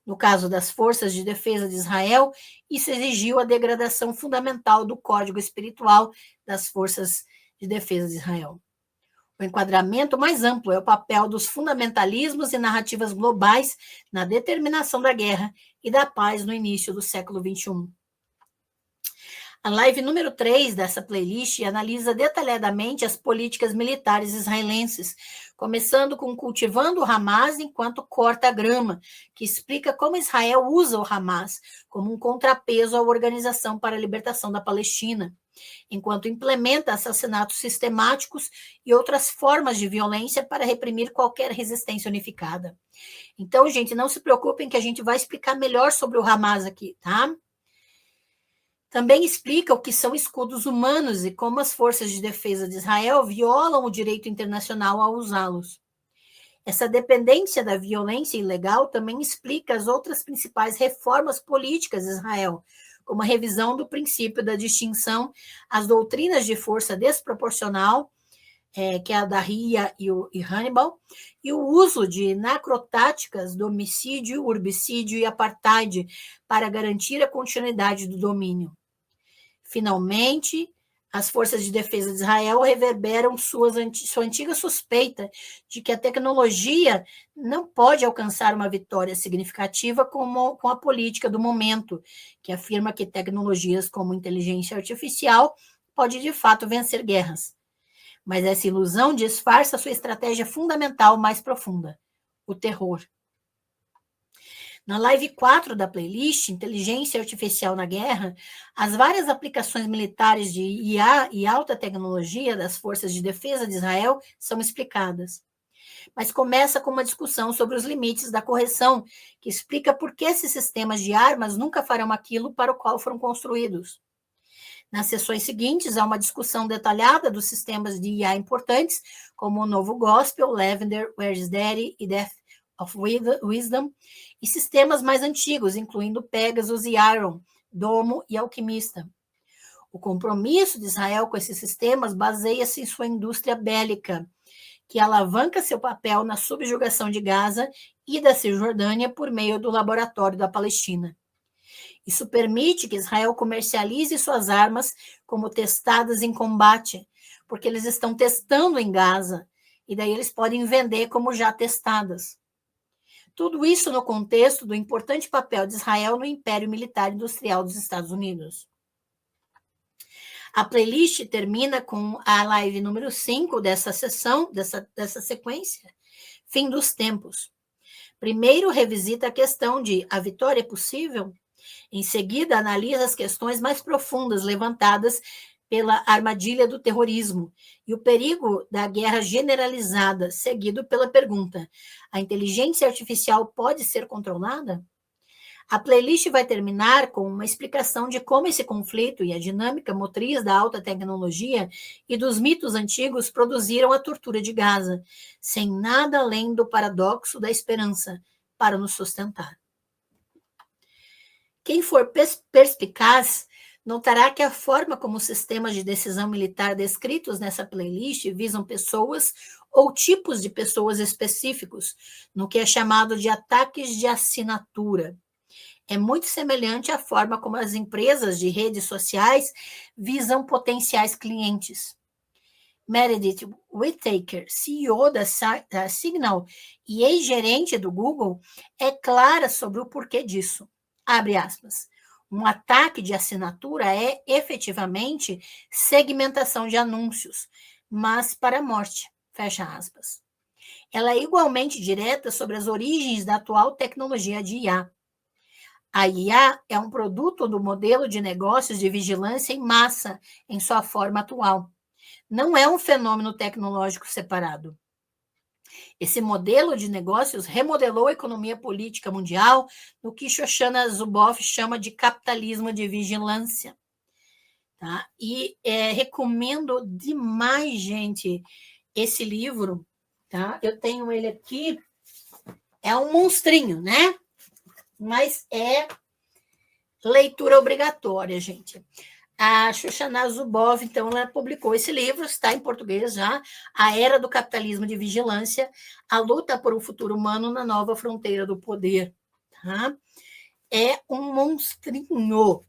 No caso das forças de defesa de Israel, isso exigiu a degradação fundamental do código espiritual das forças de defesa de Israel. O enquadramento mais amplo é o papel dos fundamentalismos e narrativas globais na determinação da guerra e da paz no início do século XXI. A live número 3 dessa playlist analisa detalhadamente as políticas militares israelenses, começando com cultivando o Hamas enquanto corta a grama, que explica como Israel usa o Hamas como um contrapeso à Organização para a Libertação da Palestina, enquanto implementa assassinatos sistemáticos e outras formas de violência para reprimir qualquer resistência unificada. Então, gente, não se preocupem que a gente vai explicar melhor sobre o Hamas aqui, tá? Também explica o que são escudos humanos e como as forças de defesa de Israel violam o direito internacional ao usá-los. Essa dependência da violência ilegal também explica as outras principais reformas políticas de Israel, como a revisão do princípio da distinção, as doutrinas de força desproporcional, que é a da Ria e Hannibal, e o uso de necrotáticas do homicídio, urbicídio e apartheid para garantir a continuidade do domínio. Finalmente, as forças de defesa de Israel reverberam sua antiga suspeita de que a tecnologia não pode alcançar uma vitória significativa com a política do momento, que afirma que tecnologias como inteligência artificial pode de fato vencer guerras. Mas essa ilusão disfarça sua estratégia fundamental mais profunda, o terror. Na live 4 da playlist, Inteligência Artificial na Guerra, as várias aplicações militares de IA e alta tecnologia das Forças de Defesa de Israel são explicadas. Mas começa com uma discussão sobre os limites da correção, que explica por que esses sistemas de armas nunca farão aquilo para o qual foram construídos. Nas sessões seguintes, há uma discussão detalhada dos sistemas de IA importantes, como o novo Gospel, Lavender, Where's Daddy e Death of Wisdom, e sistemas mais antigos, incluindo Pegasus e Iron, Domo e Alquimista. O compromisso de Israel com esses sistemas baseia-se em sua indústria bélica, que alavanca seu papel na subjugação de Gaza e da Cisjordânia por meio do Laboratório da Palestina. Isso permite que Israel comercialize suas armas como testadas em combate, porque eles estão testando em Gaza, e daí eles podem vender como já testadas. Tudo isso no contexto do importante papel de Israel no Império Militar Industrial dos Estados Unidos. A playlist termina com a live número 5 dessa sessão, dessa sequência, Fim dos Tempos. Primeiro, revisita a questão de a vitória é possível? Em seguida, analisa as questões mais profundas levantadas pela armadilha do terrorismo e o perigo da guerra generalizada, seguido pela pergunta: a inteligência artificial pode ser controlada? A playlist vai terminar com uma explicação de como esse conflito e a dinâmica motriz da alta tecnologia e dos mitos antigos produziram a tortura de Gaza, sem nada além do paradoxo da esperança para nos sustentar. Quem for perspicaz notará que a forma como os sistemas de decisão militar descritos nessa playlist visam pessoas ou tipos de pessoas específicos, no que é chamado de ataques de assinatura. É muito semelhante à forma como as empresas de redes sociais visam potenciais clientes. Meredith Whittaker, CEO da Signal e ex-gerente do Google, é clara sobre o porquê disso. Abre aspas. Um ataque de assinatura é, efetivamente, segmentação de anúncios, mas para a morte. Fecha aspas. Ela é igualmente direta sobre as origens da atual tecnologia de IA. A IA é um produto do modelo de negócios de vigilância em massa, em sua forma atual. Não é um fenômeno tecnológico separado. Esse modelo de negócios remodelou a economia política mundial no que Shoshana Zuboff chama de capitalismo de vigilância. Tá? E recomendo demais, gente, esse livro. Tá? Eu tenho ele aqui. É um monstrinho, né? Mas é leitura obrigatória, gente. A Shoshana Zuboff, então, ela publicou esse livro, está em português já, A Era do Capitalismo de Vigilância, a luta por um futuro humano na nova fronteira do poder. Tá? É um monstrinho,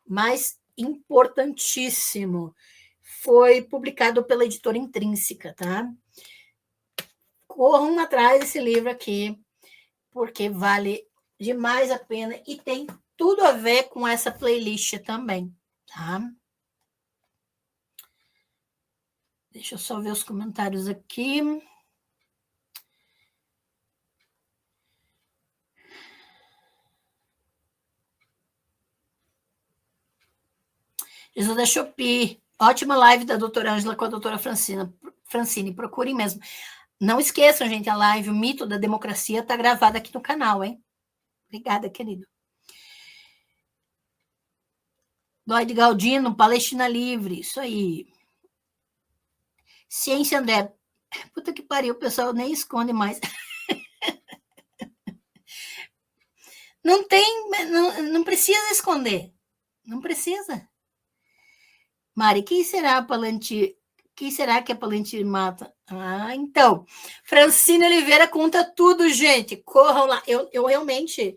mas importantíssimo. Foi publicado pela editora Intrínseca, tá? Corram atrás desse livro aqui, porque vale demais a pena e tem tudo a ver com essa playlist também, tá? Deixa eu só ver os comentários aqui. Jesus da Shopee. Ótima live da doutora Ângela com a doutora Francine. Procurem mesmo. Não esqueçam, gente, a live O Mito da Democracia está gravada aqui no canal, hein? Obrigada, querido. Lloyd Galdino, Palestina Livre, isso aí. Ciência André. Puta que pariu, o pessoal nem esconde mais. Não precisa esconder. Não precisa. Mari, quem será a Palantir? Quem será que a Palantir mata? Ah, então. Francine Oliveira conta tudo, gente. Corram lá. Eu realmente,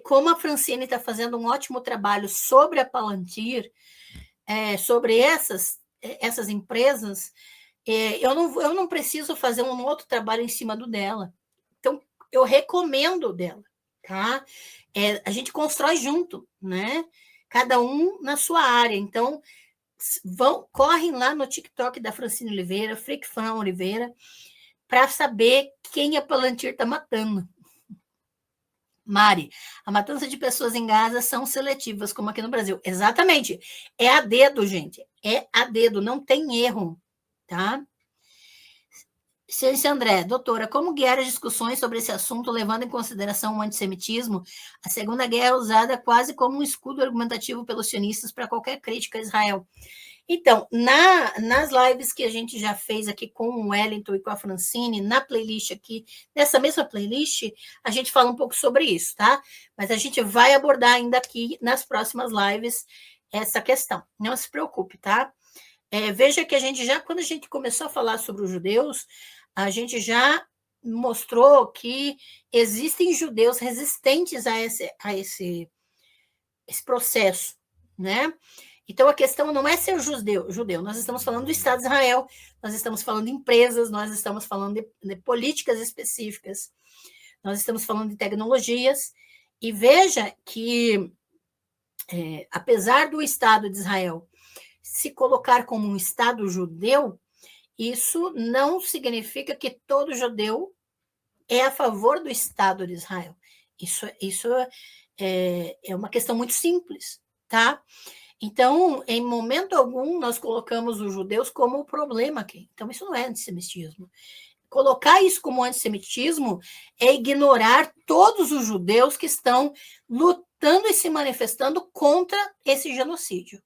como a Francine está fazendo um ótimo trabalho sobre a Palantir, sobre essas empresas, eu não preciso fazer um outro trabalho em cima do dela. Então, eu recomendo dela, tá? A gente constrói junto, né? Cada um na sua área. Então, correm lá no TikTok da Francine Oliveira, Freakfan Oliveira, para saber quem a Palantir está matando. Mari, a matança de pessoas em Gaza são seletivas, como aqui no Brasil. Exatamente. É a dedo, gente. É a dedo, não tem erro, tá? Ciência André, doutora, como guiar as discussões sobre esse assunto, levando em consideração o antissemitismo? A Segunda Guerra é usada quase como um escudo argumentativo pelos sionistas para qualquer crítica a Israel. Então, nas lives que a gente já fez aqui com o Wellington e com a Francine, na playlist aqui, nessa mesma playlist, a gente fala um pouco sobre isso, tá? Mas a gente vai abordar ainda aqui nas próximas lives essa questão. Não se preocupe, tá? Veja que a gente já, quando a gente começou a falar sobre os judeus, a gente já mostrou que existem judeus resistentes a esse processo, né? Então, a questão não é ser judeu, nós estamos falando do Estado de Israel, nós estamos falando de empresas, nós estamos falando de políticas específicas, nós estamos falando de tecnologias, e veja que, apesar do Estado de Israel se colocar como um Estado judeu, isso não significa que todo judeu é a favor do Estado de Israel. Isso é uma questão muito simples, tá? Então, em momento algum, nós colocamos os judeus como o problema aqui. Então, isso não é antissemitismo. Colocar isso como antissemitismo é ignorar todos os judeus que estão lutando e se manifestando contra esse genocídio.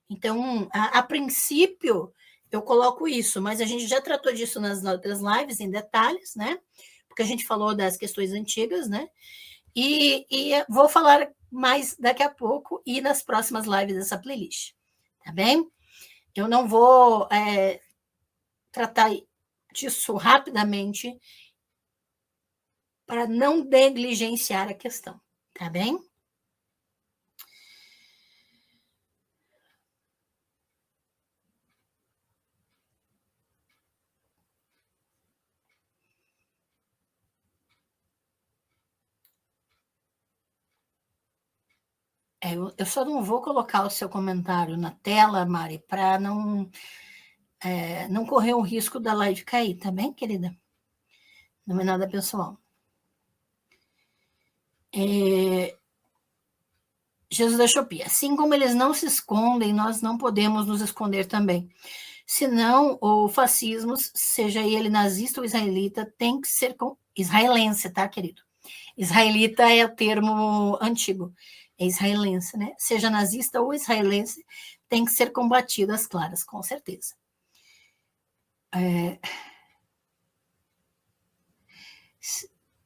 Então, a princípio, eu coloco isso, mas a gente já tratou disso nas outras lives em detalhes, né? Porque a gente falou das questões antigas, né? E vou falar mais daqui a pouco e nas próximas lives dessa playlist, tá bem? Eu não vou tratar disso rapidamente para não negligenciar a questão, tá bem? Eu só não vou colocar o seu comentário na tela, Mari, para não correr o risco da live cair, tá bem, querida? Não é nada pessoal. Jesus da Shopee, assim como eles não se escondem, nós não podemos nos esconder também. Senão, o fascismo, seja ele nazista ou israelita, tem que ser israelense, tá, querido? Israelita é o termo antigo, é israelense, né? Seja nazista ou israelense, tem que ser combatido às claras, com certeza.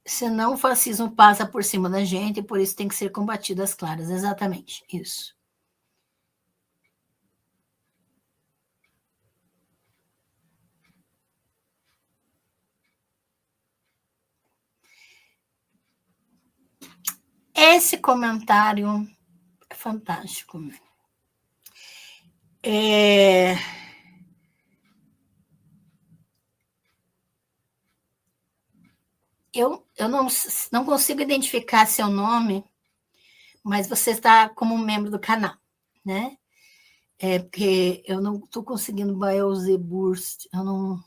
Senão o fascismo passa por cima da gente, e por isso tem que ser combatido às claras, exatamente, isso. Esse comentário é fantástico. Eu não consigo identificar seu nome, mas você está como membro do canal, né? Porque eu não estou conseguindo Beelzeburst, eu não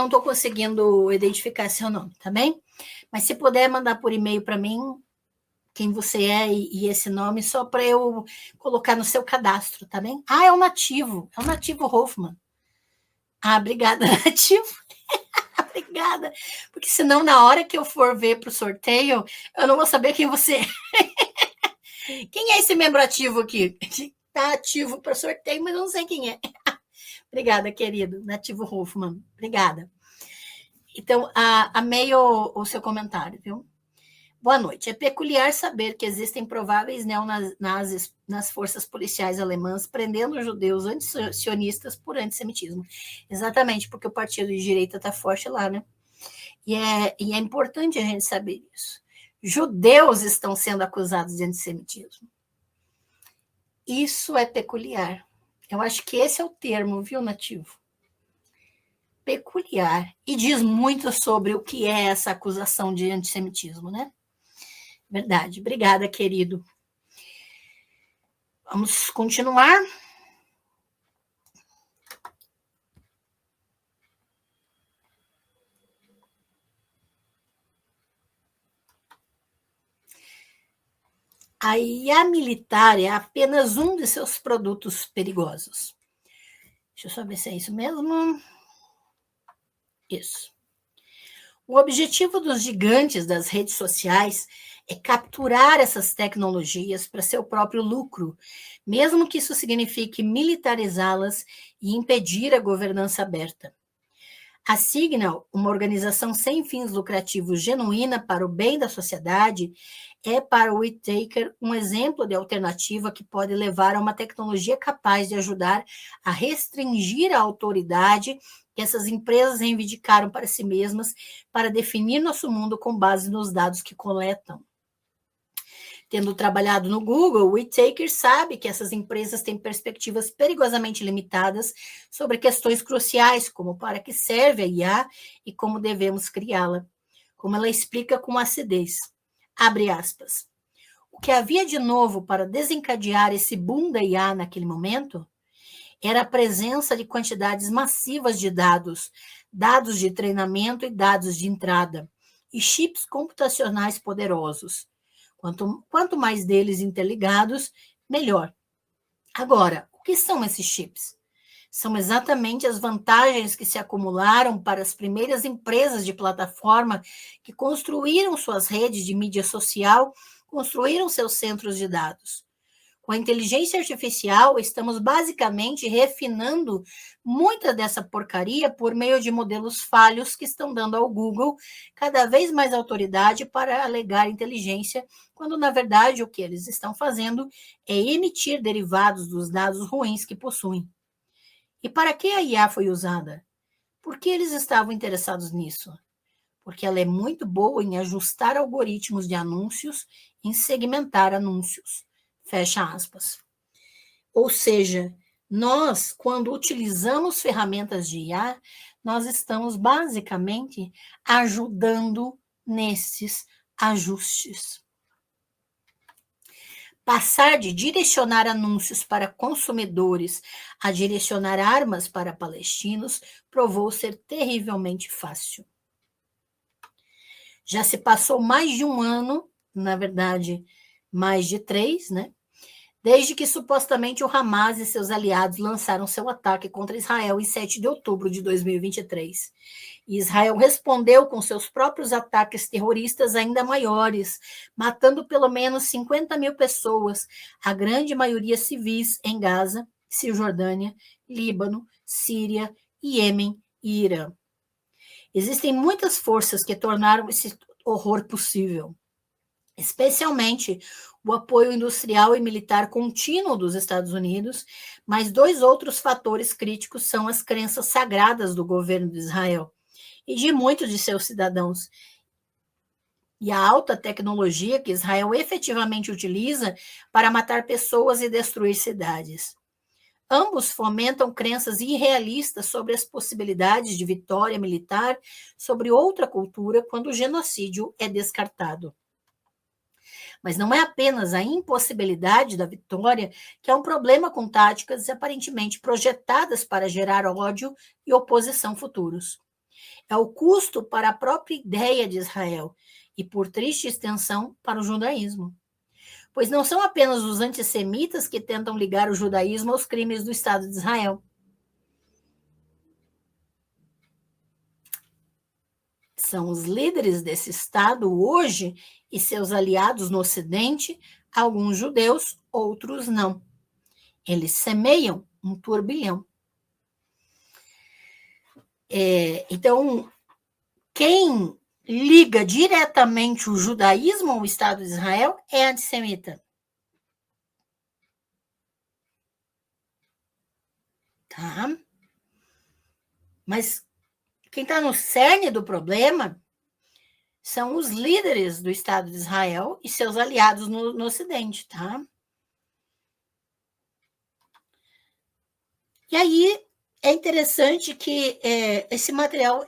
estou conseguindo identificar seu nome, tá bem? Mas se puder mandar por e-mail para mim quem você é e esse nome, só para eu colocar no seu cadastro, tá bem? É o Nativo Hoffman. Obrigada, Nativo. Obrigada, porque senão na hora que eu for ver para o sorteio, eu não vou saber quem você é. Quem é esse membro ativo aqui? Está ativo para sorteio, mas eu não sei quem é. Obrigada, querido. Nativo Hoffman. Obrigada. Então, amei o seu comentário, viu? Boa noite. É peculiar saber que existem prováveis neonazis nas forças policiais alemãs prendendo judeus antisionistas por antissemitismo. Exatamente, porque o partido de direita está forte lá, né? E é importante a gente saber isso. Judeus estão sendo acusados de antissemitismo. Isso é peculiar. Eu acho que esse é o termo, viu, Nativo? Peculiar. E diz muito sobre o que é essa acusação de antissemitismo, né? Verdade. Obrigada, querido. Vamos continuar. A IA militar é apenas um de seus produtos perigosos. Deixa eu só ver se é isso mesmo. Isso. O objetivo dos gigantes das redes sociais é capturar essas tecnologias para seu próprio lucro, mesmo que isso signifique militarizá-las e impedir a governança aberta. A Signal, uma organização sem fins lucrativos genuína para o bem da sociedade, é para o Whittaker um exemplo de alternativa que pode levar a uma tecnologia capaz de ajudar a restringir a autoridade que essas empresas reivindicaram para si mesmas para definir nosso mundo com base nos dados que coletam. Tendo trabalhado no Google, o Whittaker sabe que essas empresas têm perspectivas perigosamente limitadas sobre questões cruciais, como para que serve a IA e como devemos criá-la. Como ela explica com acidez. Abre aspas. O que havia de novo para desencadear esse boom da IA naquele momento era a presença de quantidades massivas de dados, dados de treinamento e dados de entrada, e chips computacionais poderosos. Quanto mais deles interligados, melhor. Agora, o que são esses chips? São exatamente as vantagens que se acumularam para as primeiras empresas de plataforma que construíram suas redes de mídia social, construíram seus centros de dados. Com a inteligência artificial, estamos basicamente refinando muita dessa porcaria por meio de modelos falhos que estão dando ao Google cada vez mais autoridade para alegar inteligência, quando, na verdade, o que eles estão fazendo é emitir derivados dos dados ruins que possuem. E para que a IA foi usada? Por que eles estavam interessados nisso? Porque ela é muito boa em ajustar algoritmos de anúncios, em segmentar anúncios. Fecha aspas. Ou seja, nós, quando utilizamos ferramentas de IA, nós estamos basicamente ajudando nesses ajustes. Passar de direcionar anúncios para consumidores a direcionar armas para palestinos provou ser terrivelmente fácil. Já se passou mais de um ano, na verdade, mais de 3, né? Desde que supostamente o Hamas e seus aliados lançaram seu ataque contra Israel em 7 de outubro de 2023. E Israel respondeu com seus próprios ataques terroristas ainda maiores, matando pelo menos 50 mil pessoas, a grande maioria civis em Gaza, Cisjordânia, Líbano, Síria, Iêmen e Irã. Existem muitas forças que tornaram esse horror possível, especialmente o apoio industrial e militar contínuo dos Estados Unidos, mas 2 outros fatores críticos são as crenças sagradas do governo de Israel e de muitos de seus cidadãos, e a alta tecnologia que Israel efetivamente utiliza para matar pessoas e destruir cidades. Ambos fomentam crenças irrealistas sobre as possibilidades de vitória militar sobre outra cultura quando o genocídio é descartado. Mas não é apenas a impossibilidade da vitória que é um problema com táticas aparentemente projetadas para gerar ódio e oposição futuros. É o custo para a própria ideia de Israel e, por triste extensão, para o judaísmo. Pois não são apenas os antissemitas que tentam ligar o judaísmo aos crimes do Estado de Israel. São os líderes desse Estado hoje e seus aliados no Ocidente, alguns judeus, outros não. Eles semeiam um turbilhão. Então, quem liga diretamente o judaísmo ao Estado de Israel é antissemita. Tá? Mas quem está no cerne do problema são os líderes do Estado de Israel e seus aliados no Ocidente, tá? E aí é interessante que esse material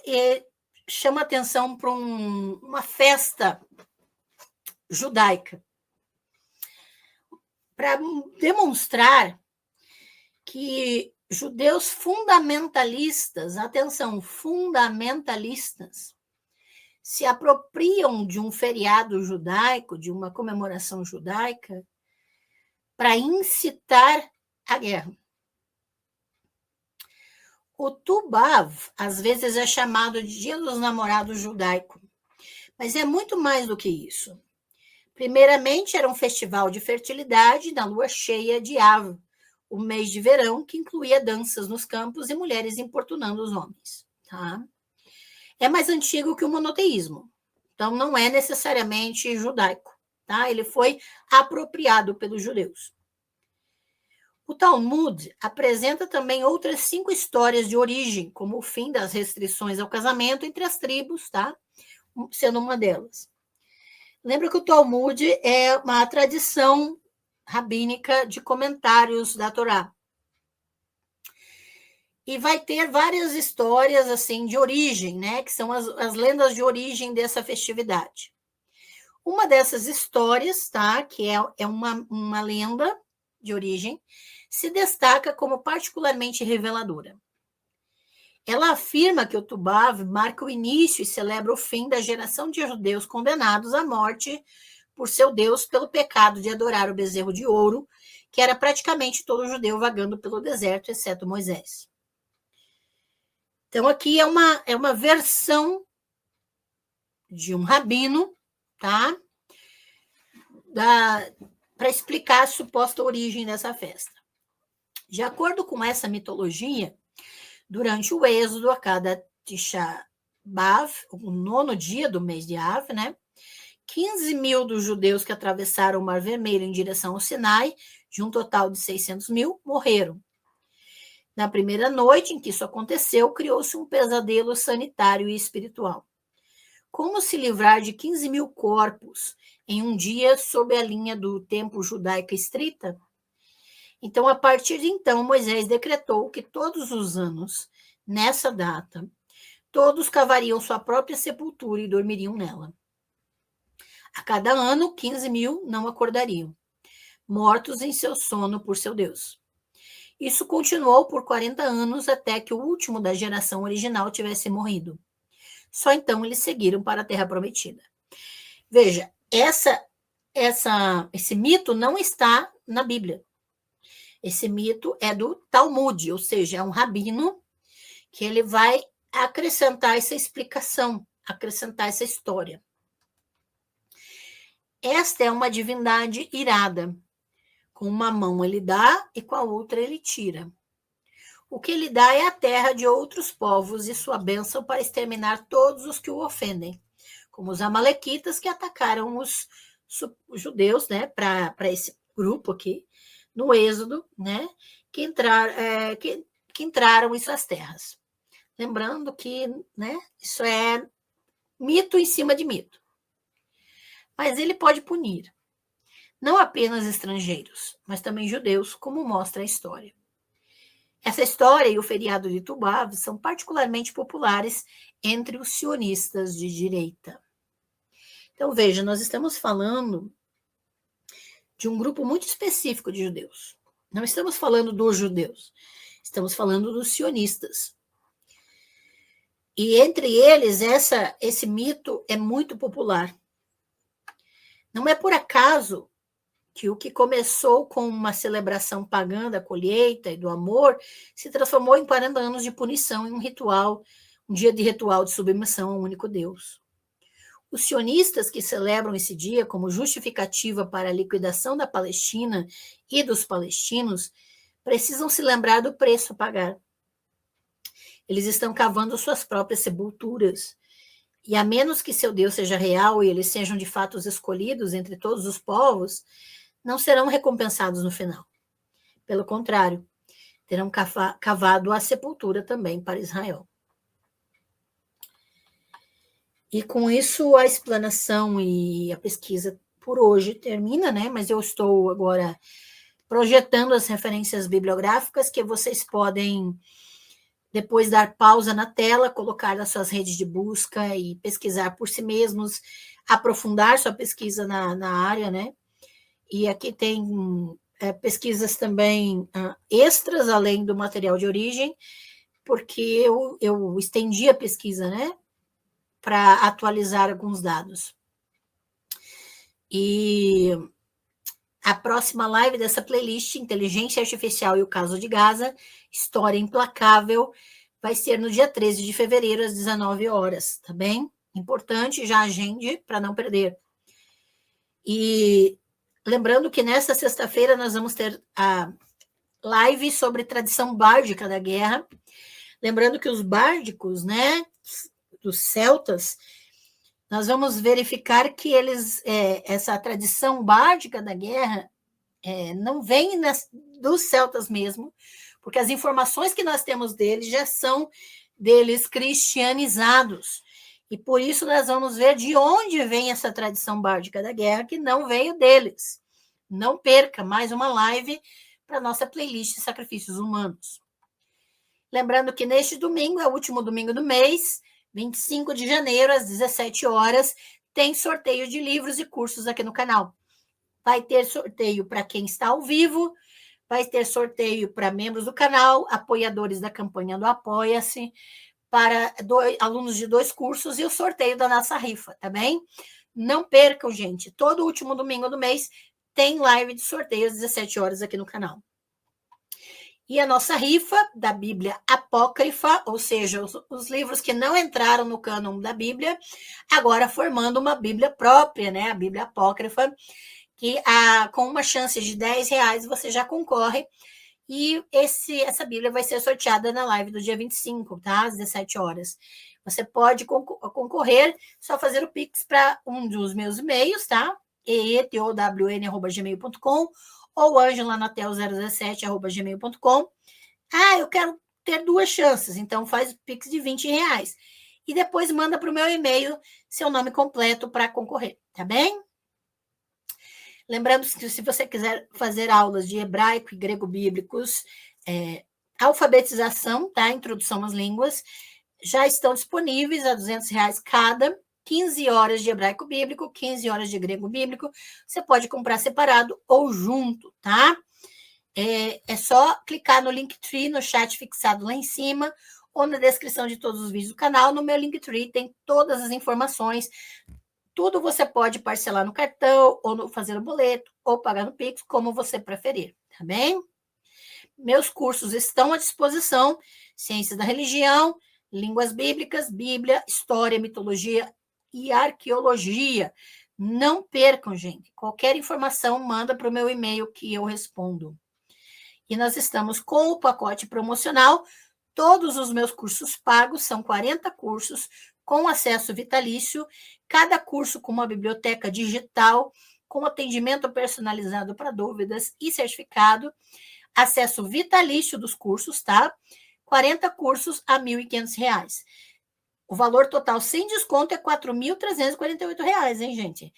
chama atenção para uma festa judaica. para demonstrar que judeus fundamentalistas, atenção, fundamentalistas, se apropriam de um feriado judaico, de uma comemoração judaica, para incitar a guerra. O Tu B'Av, às vezes, é chamado de Dia dos Namorados judaico, mas é muito mais do que isso. Primeiramente, era um festival de fertilidade na lua cheia de Av, o mês de verão, que incluía danças nos campos e mulheres importunando os homens. Tá? É mais antigo que o monoteísmo, então não é necessariamente judaico. Tá? Ele foi apropriado pelos judeus. O Talmud apresenta também outras 5 histórias de origem, como o fim das restrições ao casamento entre as tribos, tá? Sendo uma delas. Lembra que o Talmud é uma tradição rabínica de comentários da Torá. E vai ter várias histórias assim de origem, né? Que são as lendas de origem dessa festividade. Uma dessas histórias, tá? Que é uma lenda de origem, se destaca como particularmente reveladora. Ela afirma que o Tu B'Av marca o início e celebra o fim da geração de judeus condenados à morte por seu Deus pelo pecado de adorar o bezerro de ouro, que era praticamente todo judeu vagando pelo deserto, exceto Moisés. Então, aqui é uma versão de um rabino, tá? Para explicar a suposta origem dessa festa. De acordo com essa mitologia, durante o êxodo, a cada Tisha B'Av, o 9º dia do mês de Av, né? 15 mil dos judeus que atravessaram o Mar Vermelho em direção ao Sinai, de um total de 600 mil, morreram. Na primeira noite em que isso aconteceu, criou-se um pesadelo sanitário e espiritual. Como se livrar de 15 mil corpos em um dia sob a linha do tempo judaica estrita? Então, a partir de então, Moisés decretou que todos os anos, nessa data, todos cavariam sua própria sepultura e dormiriam nela. A cada ano, 15 mil não acordariam, mortos em seu sono por seu Deus. Isso continuou por 40 anos até que o último da geração original tivesse morrido. Só então eles seguiram para a Terra Prometida. Veja, esse mito não está na Bíblia. Esse mito é do Talmud, ou seja, é um rabino que ele vai acrescentar essa explicação, acrescentar essa história. Esta é uma divindade irada. Com uma mão ele dá e com a outra ele tira. O que ele dá é a terra de outros povos e sua bênção para exterminar todos os que o ofendem, como os amalequitas que atacaram os judeus, né, para esse grupo aqui, no Êxodo, né, que entraram em suas terras. Lembrando que, né, isso é mito em cima de mito. Mas ele pode punir não apenas estrangeiros, mas também judeus, como mostra a história. Essa história e o feriado de Tu B'Av são particularmente populares entre os sionistas de direita. Então, veja, nós estamos falando de um grupo muito específico de judeus. Não estamos falando dos judeus, estamos falando dos sionistas. E entre eles, esse mito é muito popular. Não é por acaso que o que começou com uma celebração pagã da colheita e do amor se transformou em 40 anos de punição, em um dia de ritual de submissão ao único Deus. Os sionistas que celebram esse dia como justificativa para a liquidação da Palestina e dos palestinos precisam se lembrar do preço a pagar. Eles estão cavando suas próprias sepulturas, e a menos que seu Deus seja real e eles sejam de fato os escolhidos entre todos os povos, não serão recompensados no final. Pelo contrário, terão cavado a sepultura também para Israel. E com isso a explanação e a pesquisa por hoje termina, né? Mas eu estou agora projetando as referências bibliográficas que vocês podem depois dar pausa na tela, colocar nas suas redes de busca e pesquisar por si mesmos, aprofundar sua pesquisa na área, né? E aqui tem pesquisas também extras, além do material de origem, porque eu estendi a pesquisa, né, para atualizar alguns dados. E a próxima live dessa playlist, Inteligência Artificial e o Caso de Gaza, História Implacável, vai ser no dia 13 de fevereiro, às 19 horas, tá bem? Importante, já agende para não perder. E lembrando que nesta sexta-feira nós vamos ter a live sobre tradição bárdica da guerra. Lembrando que os bárdicos, né, dos celtas, nós vamos verificar que eles, essa tradição bárdica da guerra não vem dos celtas mesmo, porque as informações que nós temos deles já são deles cristianizados. E por isso nós vamos ver de onde vem essa tradição bárdica da guerra, que não veio deles. Não perca mais uma live para a nossa playlist Sacrifícios Humanos. Lembrando que neste domingo, é o último domingo do mês, 25 de janeiro, às 17 horas, tem sorteio de livros e cursos aqui no canal. Vai ter sorteio para quem está ao vivo, vai ter sorteio para membros do canal, apoiadores da campanha do Apoia-se, para alunos de 2 cursos e o sorteio da nossa rifa, tá bem? Não percam, gente. Todo último domingo do mês tem live de sorteio às 17 horas aqui no canal. E a nossa rifa da Bíblia Apócrifa, ou seja, os livros que não entraram no cânon da Bíblia, agora formando uma Bíblia própria, né? A Bíblia Apócrifa, que com uma chance de R$10 você já concorre. E essa Bíblia vai ser sorteada na live do dia 25, tá? Às 17 horas. Você pode concorrer, só fazer o Pix para um dos meus e-mails, tá? eetown@gmail.com ou angelanatel017@gmail.com. Eu quero ter 2 chances, então faz o Pix de R$20. E depois manda para o meu e-mail seu nome completo para concorrer, tá bem? Lembrando que se você quiser fazer aulas de hebraico e grego bíblicos, alfabetização, tá? Introdução às línguas, já estão disponíveis a R$200 cada, 15 horas de hebraico bíblico, 15 horas de grego bíblico. Você pode comprar separado ou junto, tá? É só clicar no Linktree, no chat fixado lá em cima, ou na descrição de todos os vídeos do canal. No meu Linktree tem todas as informações. Tudo você pode parcelar no cartão, ou fazer no boleto, ou pagar no Pix, como você preferir, tá bem? Meus cursos estão à disposição: Ciências da Religião, Línguas Bíblicas, Bíblia, História, Mitologia e Arqueologia. Não percam, gente. Qualquer informação, manda para o meu e-mail que eu respondo. E nós estamos com o pacote promocional. Todos os meus cursos pagos, são 40 cursos, com acesso vitalício, cada curso com uma biblioteca digital, com atendimento personalizado para dúvidas e certificado, acesso vitalício dos cursos, tá? 40 cursos a R$1.500. O valor total sem desconto é R$4.348, hein, gente?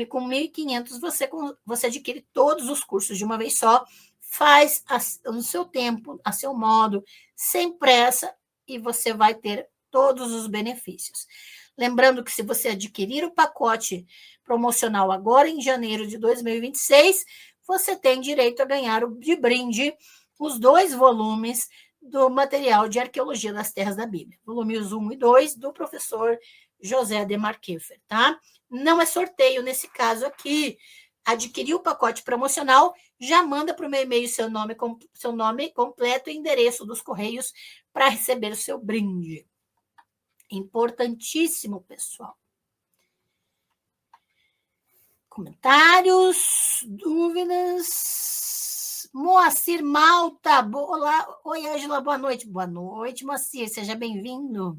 Com R$1.500 você adquire todos os cursos de uma vez só, faz no seu tempo, a seu modo, sem pressa, e você vai ter todos os benefícios. Lembrando que se você adquirir o pacote promocional agora em janeiro de 2026, você tem direito a ganhar de brinde os 2 volumes do material de Arqueologia das Terras da Bíblia, volumes 1 e 2, do professor José Ademar Keffer, tá? Não é sorteio nesse caso aqui. Adquirir o pacote promocional, já manda para o meu e-mail seu nome completo e endereço dos correios para receber o seu brinde. Importantíssimo, pessoal. Comentários, dúvidas? Moacir Malta, olá. Oi, Ângela, boa noite. Boa noite, Moacir, seja bem-vindo.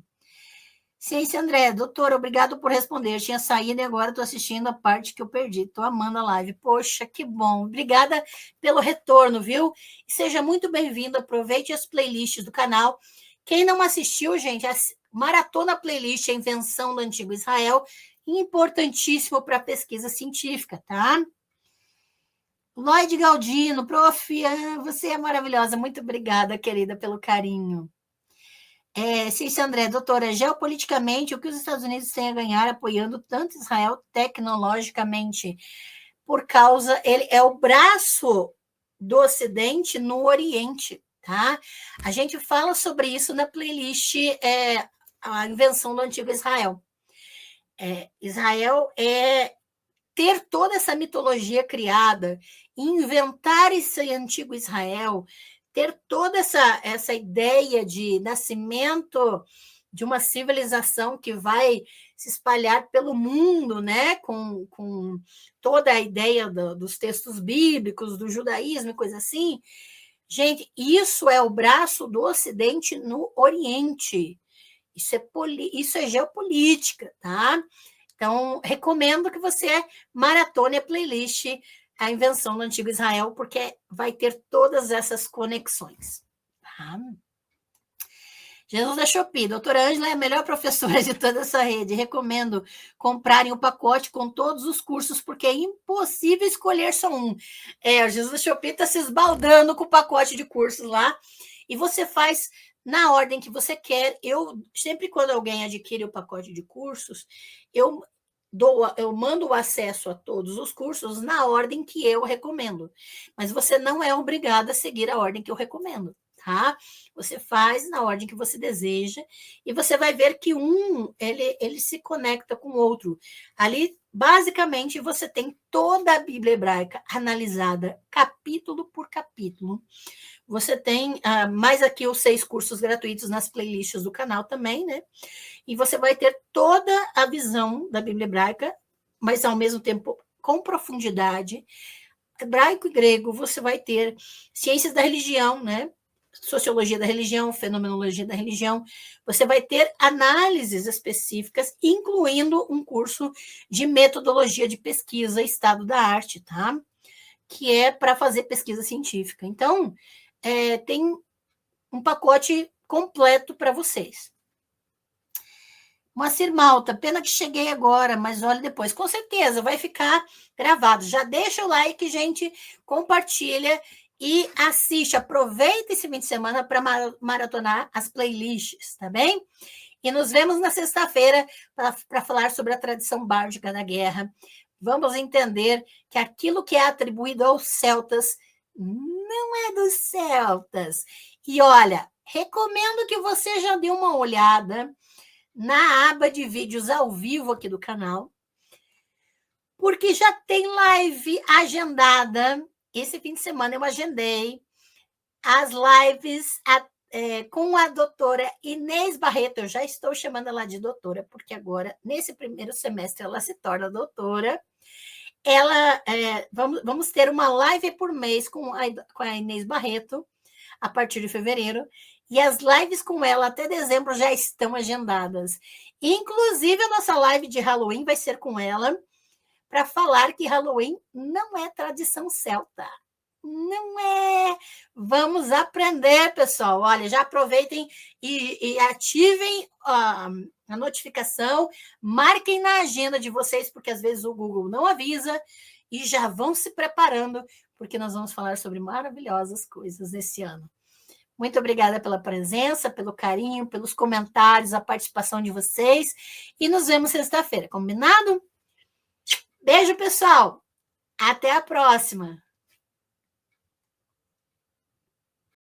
Ciência André, doutor, obrigado por responder. Eu tinha saído e agora estou assistindo a parte que eu perdi. Estou amando a live. Poxa, que bom. Obrigada pelo retorno, viu? Seja muito bem-vindo. Aproveite as playlists do canal. Quem não assistiu, gente, maratona playlist A Invenção do Antigo Israel, importantíssimo para a pesquisa científica, tá? Lloyd Galdino, prof, você é maravilhosa. Muito obrigada, querida, pelo carinho. Cícia André, doutora, geopoliticamente, o que os Estados Unidos têm a ganhar apoiando tanto Israel tecnologicamente? Por causa, ele é o braço do Ocidente no Oriente, tá? A gente fala sobre isso na playlist A Invenção do Antigo Israel. Israel é ter toda essa mitologia criada, inventar esse antigo Israel, ter toda essa ideia de nascimento de uma civilização que vai se espalhar pelo mundo, né? Com toda a ideia dos textos bíblicos, do judaísmo e coisa assim. Gente, isso é o braço do Ocidente no Oriente. Isso é geopolítica, tá? Então, recomendo que você maratone a playlist A Invenção do Antigo Israel, porque vai ter todas essas conexões. Tá? Jesus da Shopee. Doutora Ângela é a melhor professora de toda essa rede. Recomendo comprarem o pacote com todos os cursos, porque é impossível escolher só um. O Jesus da Shopee está se esbaldando com o pacote de cursos lá, e você faz na ordem que você quer. Eu, sempre quando alguém adquire o pacote de cursos, eu mando o acesso a todos os cursos na ordem que eu recomendo. Mas você não é obrigado a seguir a ordem que eu recomendo, tá? Você faz na ordem que você deseja e você vai ver que ele se conecta com o outro. Ali, basicamente, você tem toda a Bíblia hebraica analisada capítulo por capítulo. Você tem mais aqui os 6 cursos gratuitos nas playlists do canal também, né? E você vai ter toda a visão da Bíblia hebraica, mas ao mesmo tempo com profundidade. Hebraico e grego, você vai ter ciências da religião, né? Sociologia da religião, fenomenologia da religião. Você vai ter análises específicas, incluindo um curso de metodologia de pesquisa, estado da arte, tá? Que é para fazer pesquisa científica. Então, tem um pacote completo para vocês. Moacir Malta, pena que cheguei agora, mas olha depois. Com certeza, vai ficar gravado. Já deixa o like, gente, compartilha e assiste. Aproveita esse fim de semana para maratonar as playlists, tá bem? E nos vemos na sexta-feira para falar sobre a tradição bárdica da guerra. Vamos entender que aquilo que é atribuído aos celtas não é dos celtas. E olha, recomendo que você já dê uma olhada na aba de vídeos ao vivo aqui do canal, porque já tem live agendada. Esse fim de semana eu agendei as lives com a doutora Inês Barreto. Eu já estou chamando ela de doutora, porque agora, nesse primeiro semestre, ela se torna doutora. Vamos ter uma live por mês com a Inês Barreto, a partir de fevereiro, e as lives com ela até dezembro já estão agendadas. Inclusive, a nossa live de Halloween vai ser com ela, para falar que Halloween não é tradição celta. Não é. Vamos aprender, pessoal. Olha, já aproveitem e ativem a notificação, marquem na agenda de vocês, porque às vezes o Google não avisa, e já vão se preparando, porque nós vamos falar sobre maravilhosas coisas esse ano. Muito obrigada pela presença, pelo carinho, pelos comentários, a participação de vocês, e nos vemos sexta-feira, combinado? Beijo, pessoal! Até a próxima!